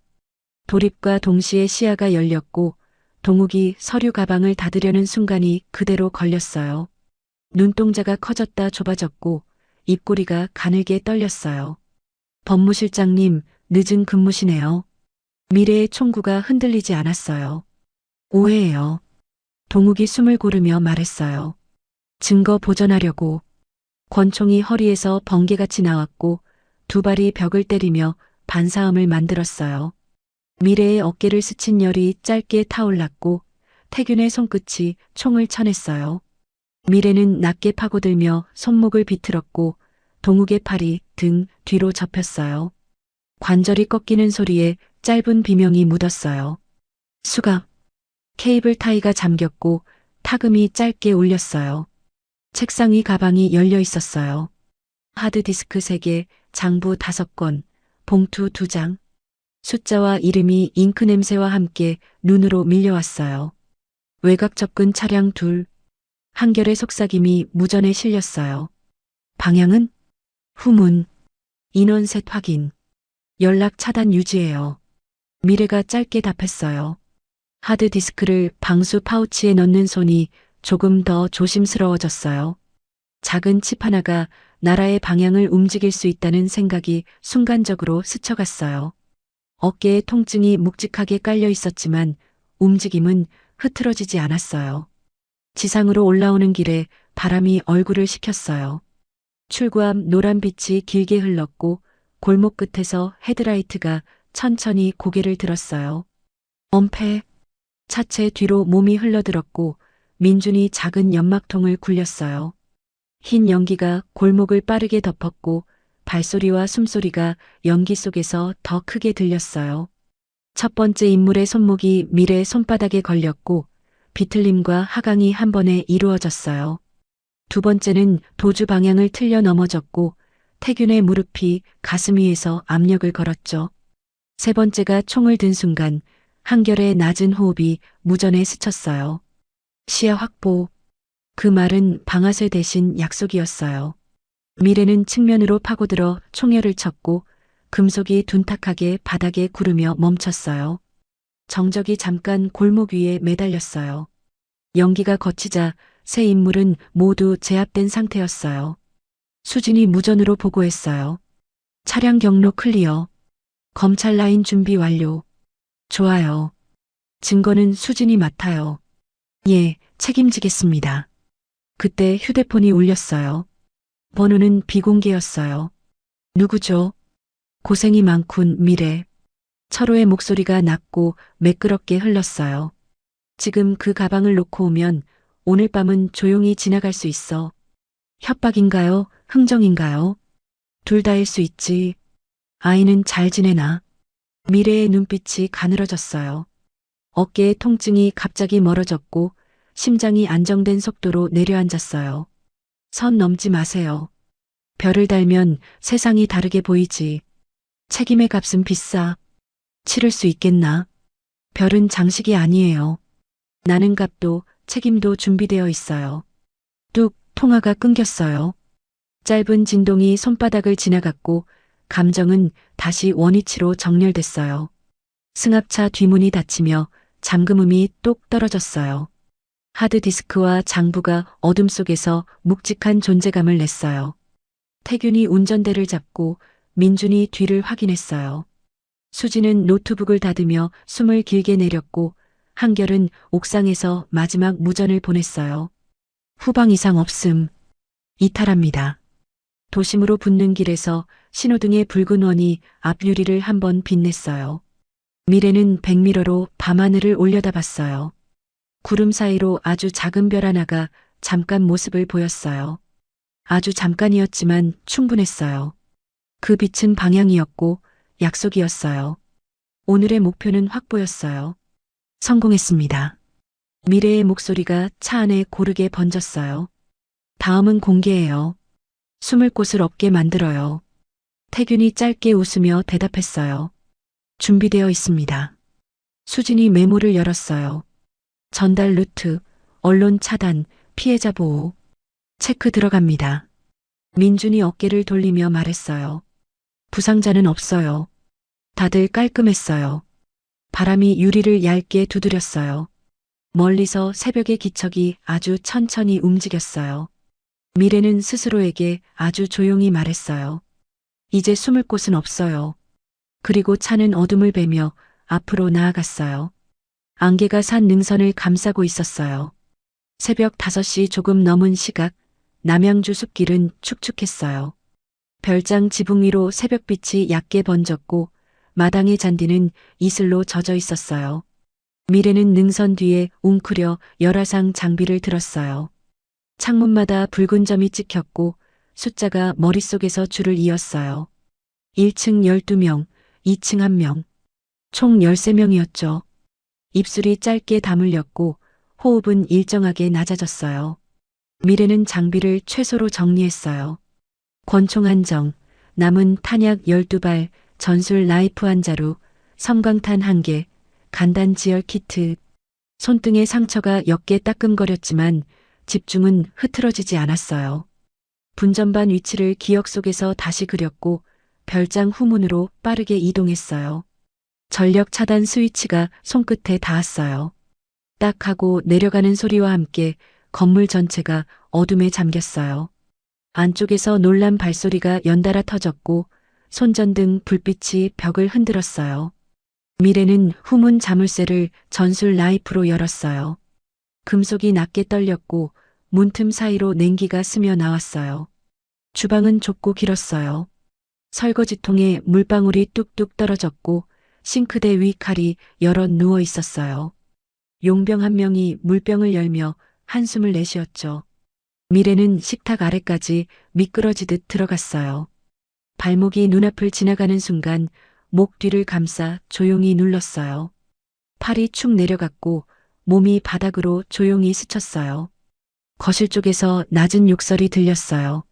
돌입과 동시에 시야가 열렸고 동욱이 서류 가방을 닫으려는 순간이 그대로 걸렸어요. 눈동자가 커졌다 좁아졌고 입꼬리가 가늘게 떨렸어요. 법무실장님, 늦은 근무시네요. 미래의 총구가 흔들리지 않았어요. 오해예요. 동욱이 숨을 고르며 말했어요. 증거 보전하려고. 권총이 허리에서 번개같이 나왔고 2발이 벽을 때리며 반사음을 만들었어요. 미래의 어깨를 스친 열이 짧게 타올랐고 태균의 손끝이 총을 쳐냈어요. 미래는 낮게 파고들며 손목을 비틀었고 동욱의 팔이 등 뒤로 접혔어요. 관절이 꺾이는 소리에 짧은 비명이 묻었어요. 수갑. 케이블 타이가 잠겼고 타금이 짧게 울렸어요. 책상 위 가방이 열려 있었어요. 하드디스크 3개, 장부 5건, 봉투 2장. 숫자와 이름이 잉크 냄새와 함께 눈으로 밀려왔어요. 외곽 접근 차량 2. 한결의 속삭임이 무전에 실렸어요. 방향은? 후문. 인원 셋 확인. 연락 차단 유지해요. 미래가 짧게 답했어요. 하드디스크를 방수 파우치에 넣는 손이 조금 더 조심스러워졌어요. 작은 칩 하나가 나라의 방향을 움직일 수 있다는 생각이 순간적으로 스쳐갔어요. 어깨에 통증이 묵직하게 깔려 있었지만 움직임은 흐트러지지 않았어요. 지상으로 올라오는 길에 바람이 얼굴을 식혔어요. 출구 앞 노란빛이 길게 흘렀고 골목 끝에서 헤드라이트가 천천히 고개를 들었어요. 엄폐. 차체 뒤로 몸이 흘러들었고 민준이 작은 연막통을 굴렸어요. 흰 연기가 골목을 빠르게 덮었고 발소리와 숨소리가 연기 속에서 더 크게 들렸어요. 첫 번째 인물의 손목이 미래의 손바닥에 걸렸고 비틀림과 하강이 한 번에 이루어졌어요. 두 번째는 도주 방향을 틀려 넘어졌고 태균의 무릎이 가슴 위에서 압력을 걸었죠. 세 번째가 총을 든 순간 한결의 낮은 호흡이 무전에 스쳤어요. 시야 확보. 그 말은 방아쇠 대신 약속이었어요. 미래는 측면으로 파고들어 총열을 쳤고 금속이 둔탁하게 바닥에 구르며 멈췄어요. 정적이 잠깐 골목 위에 매달렸어요. 연기가 거치자 세 인물은 모두 제압된 상태였어요. 수진이 무전으로 보고했어요. 차량 경로 클리어. 검찰 라인 준비 완료. 좋아요. 증거는 수진이 맡아요. 예, 책임지겠습니다. 그때 휴대폰이 울렸어요. 번호는 비공개였어요. 누구죠? 고생이 많군, 미래. 철호의 목소리가 낮고 매끄럽게 흘렀어요. 지금 그 가방을 놓고 오면 오늘 밤은 조용히 지나갈 수 있어. 협박인가요? 흥정인가요? 둘 다일 수 있지. 아이는 잘 지내나? 미래의 눈빛이 가늘어졌어요. 어깨의 통증이 갑자기 멀어졌고 심장이 안정된 속도로 내려앉았어요. 선 넘지 마세요. 별을 달면 세상이 다르게 보이지. 책임의 값은 비싸. 치를 수 있겠나? 별은 장식이 아니에요. 나는 값도 책임도 준비되어 있어요. 뚝, 통화가 끊겼어요. 짧은 진동이 손바닥을 지나갔고 감정은 다시 원위치로 정렬됐어요. 승합차 뒤문이 닫히며 잠금음이 똑 떨어졌어요. 하드디스크와 장부가 어둠 속에서 묵직한 존재감을 냈어요. 태균이 운전대를 잡고 민준이 뒤를 확인했어요. 수지는 노트북을 닫으며 숨을 길게 내렸고 한결은 옥상에서 마지막 무전을 보냈어요. 후방 이상 없음. 이탈합니다. 도심으로 붙는 길에서 신호등의 붉은 원이 앞유리를 한번 빛냈어요. 미래는 백미러로 밤하늘을 올려다봤어요. 구름 사이로 아주 작은 별 하나가 잠깐 모습을 보였어요. 아주 잠깐이었지만 충분했어요. 그 빛은 방향이었고 약속이었어요. 오늘의 목표는 확보였어요. 성공했습니다. 미래의 목소리가 차 안에 고르게 번졌어요. 다음은 공개예요. 숨을 곳을 없게 만들어요. 태균이 짧게 웃으며 대답했어요. 준비되어 있습니다. 수진이 메모를 열었어요. 전달 루트, 언론 차단, 피해자 보호. 체크 들어갑니다. 민준이 어깨를 돌리며 말했어요. 부상자는 없어요. 다들 깔끔했어요. 바람이 유리를 얇게 두드렸어요. 멀리서 새벽의 기척이 아주 천천히 움직였어요. 미래는 스스로에게 아주 조용히 말했어요. 이제 숨을 곳은 없어요. 그리고 차는 어둠을 베며 앞으로 나아갔어요. 안개가 산 능선을 감싸고 있었어요. 새벽 5시 조금 넘은 시각, 남양주 숲길은 축축했어요. 별장 지붕 위로 새벽빛이 얕게 번졌고 마당의 잔디는 이슬로 젖어 있었어요. 미래는 능선 뒤에 웅크려 열화상 장비를 들었어요. 창문마다 붉은 점이 찍혔고 숫자가 머릿속에서 줄을 이었어요. 1층 12명, 2층 1명, 총 13명이었죠. 입술이 짧게 다물렸고 호흡은 일정하게 낮아졌어요. 미래는 장비를 최소로 정리했어요. 권총 한 정, 남은 탄약 12발, 전술 라이프 한 자루, 섬광탄 1개, 간단 지열 키트. 손등의 상처가 옅게 따끔거렸지만 집중은 흐트러지지 않았어요. 분전반 위치를 기억 속에서 다시 그렸고 별장 후문으로 빠르게 이동했어요. 전력 차단 스위치가 손끝에 닿았어요. 딱 하고 내려가는 소리와 함께 건물 전체가 어둠에 잠겼어요. 안쪽에서 놀란 발소리가 연달아 터졌고 손전등 불빛이 벽을 흔들었어요. 미래는 후문 자물쇠를 전술 라이프로 열었어요. 금속이 낮게 떨렸고 문틈 사이로 냉기가 스며 나왔어요. 주방은 좁고 길었어요. 설거지통에 물방울이 뚝뚝 떨어졌고 싱크대 위 칼이 여럿 누워 있었어요. 용병 한 명이 물병을 열며 한숨을 내쉬었죠. 미래는 식탁 아래까지 미끄러지듯 들어갔어요. 발목이 눈앞을 지나가는 순간 목 뒤를 감싸 조용히 눌렀어요. 팔이 축 내려갔고 몸이 바닥으로 조용히 스쳤어요. 거실 쪽에서 낮은 욕설이 들렸어요.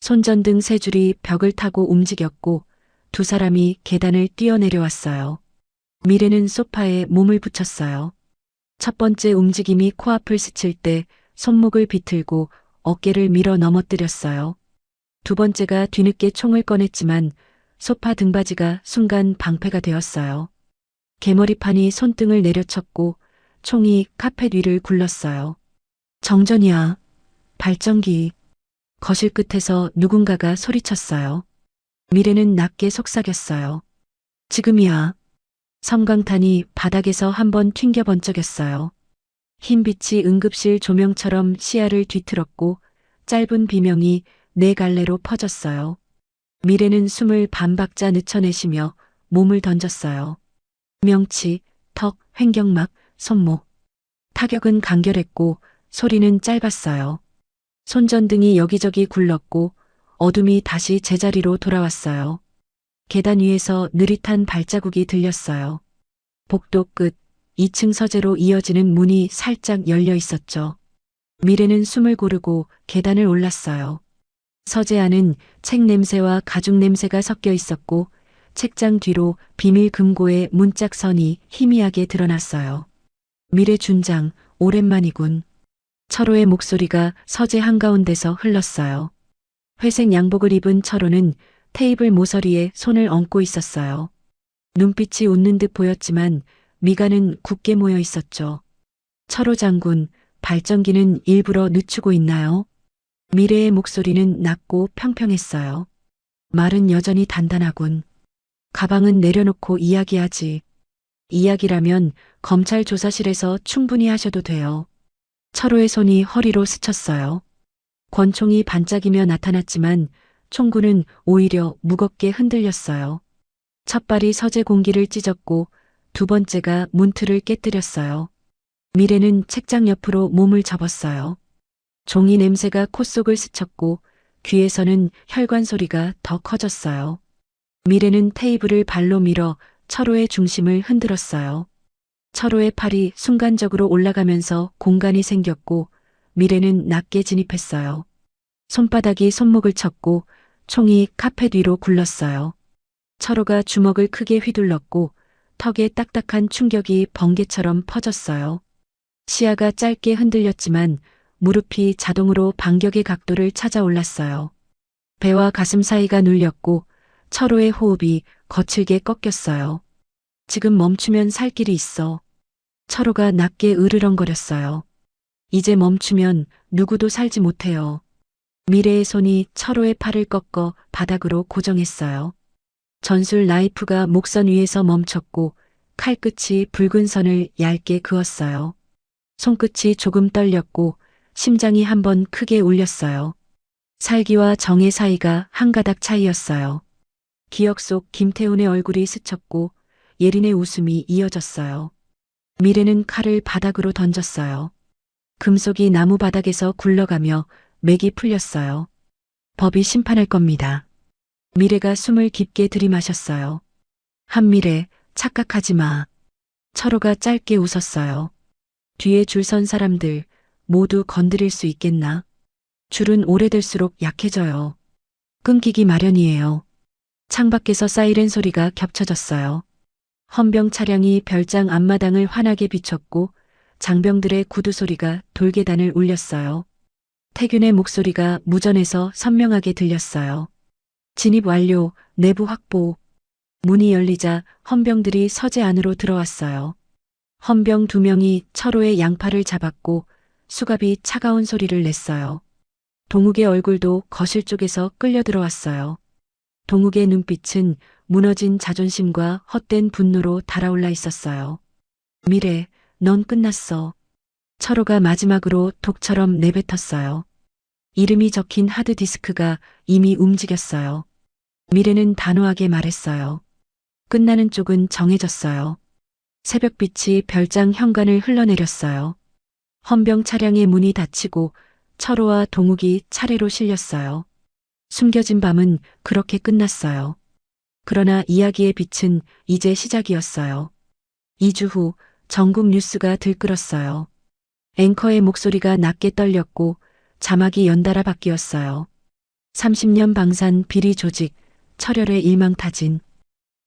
손전등 세 줄이 벽을 타고 움직였고 두 사람이 계단을 뛰어내려왔어요. 미래는 소파에 몸을 붙였어요. 첫 번째 움직임이 코앞을 스칠 때 손목을 비틀고 어깨를 밀어 넘어뜨렸어요. 두 번째가 뒤늦게 총을 꺼냈지만 소파 등받이가 순간 방패가 되었어요. 개머리판이 손등을 내려쳤고 총이 카펫 위를 굴렀어요. 정전이야. 발전기. 거실 끝에서 누군가가 소리쳤어요. 미래는 낮게 속삭였어요. 지금이야. 섬광탄이 바닥에서 한번 튕겨 번쩍였어요. 흰 빛이 응급실 조명처럼 시야를 뒤틀었고 짧은 비명이 네 갈래로 퍼졌어요. 미래는 숨을 반박자 늦춰내시며 몸을 던졌어요. 명치, 턱, 횡격막, 손목. 타격은 간결했고 소리는 짧았어요. 손전등이 여기저기 굴렀고 어둠이 다시 제자리로 돌아왔어요. 계단 위에서 느릿한 발자국이 들렸어요. 복도 끝, 2층 서재로 이어지는 문이 살짝 열려 있었죠. 미래는 숨을 고르고 계단을 올랐어요. 서재 안은 책 냄새와 가죽 냄새가 섞여 있었고 책장 뒤로 비밀 금고의 문짝선이 희미하게 드러났어요. 미래 준장, 오랜만이군. 철호의 목소리가 서재 한가운데서 흘렀어요. 회색 양복을 입은 철호는 테이블 모서리에 손을 얹고 있었어요. 눈빛이 웃는 듯 보였지만 미간은 굳게 모여 있었죠. 철호 장군, 발전기는 일부러 늦추고 있나요? 미래의 목소리는 낮고 평평했어요. 말은 여전히 단단하군. 가방은 내려놓고 이야기하지. 이야기라면 검찰 조사실에서 충분히 하셔도 돼요. 철호의 손이 허리로 스쳤어요. 권총이 반짝이며 나타났지만 총구는 오히려 무겁게 흔들렸어요. 첫 발이 서재 공기를 찢었고 두 번째가 문틀을 깨뜨렸어요. 미래는 책장 옆으로 몸을 접었어요. 종이 냄새가 콧속을 스쳤고 귀에서는 혈관 소리가 더 커졌어요. 미래는 테이블을 발로 밀어 철호의 중심을 흔들었어요. 철호의 팔이 순간적으로 올라가면서 공간이 생겼고 미래는 낮게 진입했어요. 손바닥이 손목을 쳤고 총이 카펫 위로 굴렀어요. 철호가 주먹을 크게 휘둘렀고 턱에 딱딱한 충격이 번개처럼 퍼졌어요. 시야가 짧게 흔들렸지만 무릎이 자동으로 반격의 각도를 찾아 올랐어요. 배와 가슴 사이가 눌렸고 철호의 호흡이 거칠게 꺾였어요. 지금 멈추면 살 길이 있어. 철호가 낮게 으르렁거렸어요. 이제 멈추면 누구도 살지 못해요. 미래의 손이 철호의 팔을 꺾어 바닥으로 고정했어요. 전술 나이프가 목선 위에서 멈췄고 칼끝이 붉은 선을 얇게 그었어요. 손끝이 조금 떨렸고 심장이 한번 크게 울렸어요. 살기와 정의 사이가 한 가닥 차이였어요. 기억 속 김태훈의 얼굴이 스쳤고 예린의 웃음이 이어졌어요. 미래는 칼을 바닥으로 던졌어요. 금속이 나무 바닥에서 굴러가며 맥이 풀렸어요. 법이 심판할 겁니다. 미래가 숨을 깊게 들이마셨어요. 한미래, 착각하지 마. 철호가 짧게 웃었어요. 뒤에 줄 선 사람들 모두 건드릴 수 있겠나? 줄은 오래될수록 약해져요. 끊기기 마련이에요. 창밖에서 사이렌 소리가 겹쳐졌어요. 헌병 차량이 별장 앞마당을 환하게 비췄고 장병들의 구두 소리가 돌계단을 울렸어요. 태균의 목소리가 무전에서 선명하게 들렸어요. 진입 완료, 내부 확보. 문이 열리자 헌병들이 서재 안으로 들어왔어요. 헌병 2명이 철호의 양팔을 잡았고 수갑이 차가운 소리를 냈어요. 동욱의 얼굴도 거실 쪽에서 끌려 들어왔어요. 동욱의 눈빛은 무너진 자존심과 헛된 분노로 달아올라 있었어요. 미래, 넌 끝났어. 철호가 마지막으로 독처럼 내뱉었어요. 이름이 적힌 하드디스크가 이미 움직였어요. 미래는 단호하게 말했어요. 끝나는 쪽은 정해졌어요. 새벽빛이 별장 현관을 흘러내렸어요. 헌병 차량의 문이 닫히고 철호와 동욱이 차례로 실렸어요. 숨겨진 밤은 그렇게 끝났어요. 그러나 이야기의 빛은 이제 시작이었어요. 2주 후 전국 뉴스가 들끓었어요. 앵커의 목소리가 낮게 떨렸고 자막이 연달아 바뀌었어요. 30년 방산 비리 조직, 철혈의 일망타진.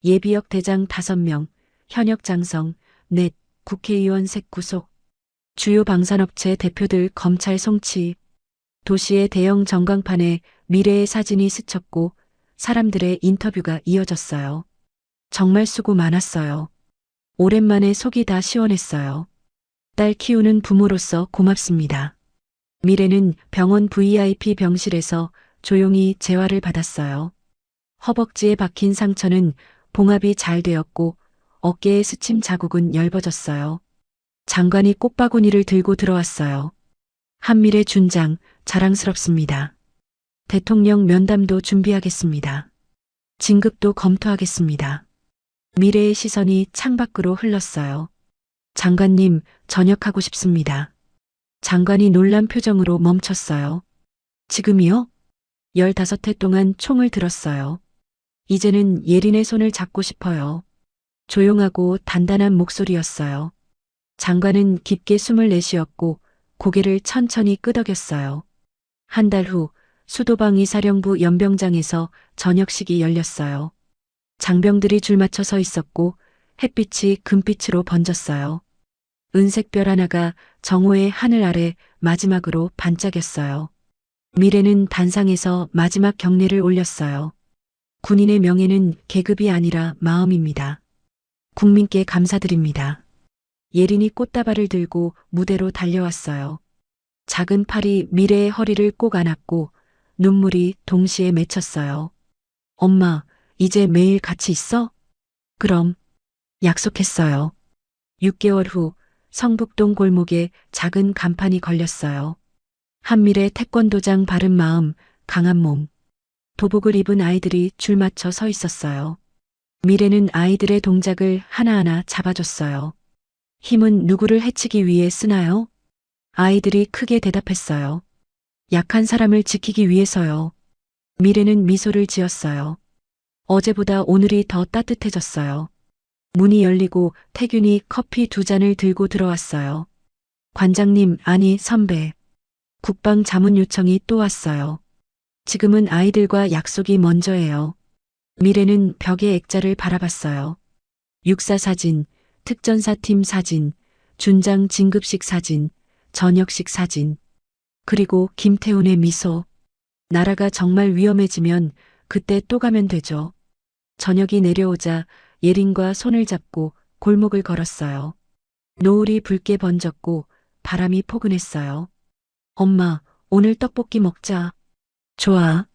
예비역 대장 5명, 현역 장성, 넷, 국회의원 색 구속. 주요 방산업체 대표들 검찰 송치. 도시의 대형 전광판에 미래의 사진이 스쳤고 사람들의 인터뷰가 이어졌어요. 정말 수고 많았어요. 오랜만에 속이 다 시원했어요. 딸 키우는 부모로서 고맙습니다. 미래는 병원 VIP 병실에서 조용히 재활을 받았어요. 허벅지에 박힌 상처는 봉합이 잘 되었고 어깨에 스침 자국은 엷어졌어요. 장관이 꽃바구니를 들고 들어왔어요. 한미래 준장, 자랑스럽습니다. 대통령 면담도 준비하겠습니다. 진급도 검토하겠습니다. 미래의 시선이 창밖으로 흘렀어요. 장관님, 전역하고 싶습니다. 장관이 놀란 표정으로 멈췄어요. 지금이요? 15회 동안 총을 들었어요. 이제는 예린의 손을 잡고 싶어요. 조용하고 단단한 목소리였어요. 장관은 깊게 숨을 내쉬었고 고개를 천천히 끄덕였어요. 한 달 후 수도방 이사령부 연병장에서 저녁식이 열렸어요. 장병들이 줄 맞춰 서 있었고 햇빛이 금빛으로 번졌어요. 은색 별 하나가 정오의 하늘 아래 마지막으로 반짝였어요. 미래는 단상에서 마지막 경례를 올렸어요. 군인의 명예는 계급이 아니라 마음입니다. 국민께 감사드립니다. 예린이 꽃다발을 들고 무대로 달려왔어요. 작은 팔이 미래의 허리를 꼭 안았고 눈물이 동시에 맺혔어요. 엄마, 이제 매일 같이 있어? 그럼. 약속했어요. 6개월 후 성북동 골목에 작은 간판이 걸렸어요. 한밀의 태권도장 바른 마음, 강한 몸. 도복을 입은 아이들이 줄 맞춰 서 있었어요. 미래는 아이들의 동작을 하나하나 잡아줬어요. 힘은 누구를 해치기 위해 쓰나요? 아이들이 크게 대답했어요. 약한 사람을 지키기 위해서요. 미래는 미소를 지었어요. 어제보다 오늘이 더 따뜻해졌어요. 문이 열리고 태균이 커피 2잔을 들고 들어왔어요. 관장님, 아니 선배. 국방 자문 요청이 또 왔어요. 지금은 아이들과 약속이 먼저예요. 미래는 벽에 액자를 바라봤어요. 육사 사진, 특전사팀 사진, 준장 진급식 사진, 저녁식 사진. 그리고 김태훈의 미소. 나라가 정말 위험해지면 그때 또 가면 되죠. 저녁이 내려오자 예린과 손을 잡고 골목을 걸었어요. 노을이 붉게 번졌고 바람이 포근했어요. 엄마, 오늘 떡볶이 먹자. 좋아.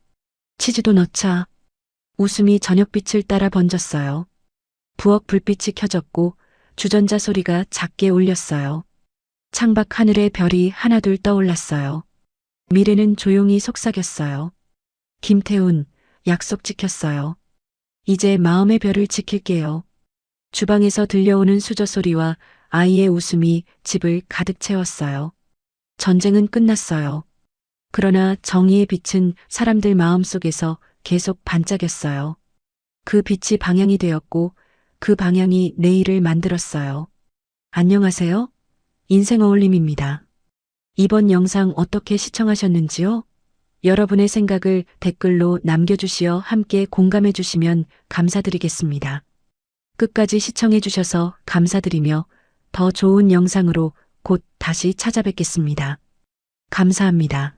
치즈도 넣자. 웃음이 저녁빛을 따라 번졌어요. 부엌 불빛이 켜졌고 주전자 소리가 작게 울렸어요. 창밖 하늘에 별이 하나둘 떠올랐어요. 미래는 조용히 속삭였어요. 김태훈, 약속 지켰어요. 이제 마음의 별을 지킬게요. 주방에서 들려오는 수저 소리와 아이의 웃음이 집을 가득 채웠어요. 전쟁은 끝났어요. 그러나 정의의 빛은 사람들 마음속에서 계속 반짝였어요. 그 빛이 방향이 되었고 그 방향이 내일을 만들었어요. 안녕하세요. 인생 어울림입니다. 이번 영상 어떻게 시청하셨는지요? 여러분의 생각을 댓글로 남겨주시어 함께 공감해 주시면 감사드리겠습니다. 끝까지 시청해 주셔서 감사드리며 더 좋은 영상으로 곧 다시 찾아뵙겠습니다. 감사합니다.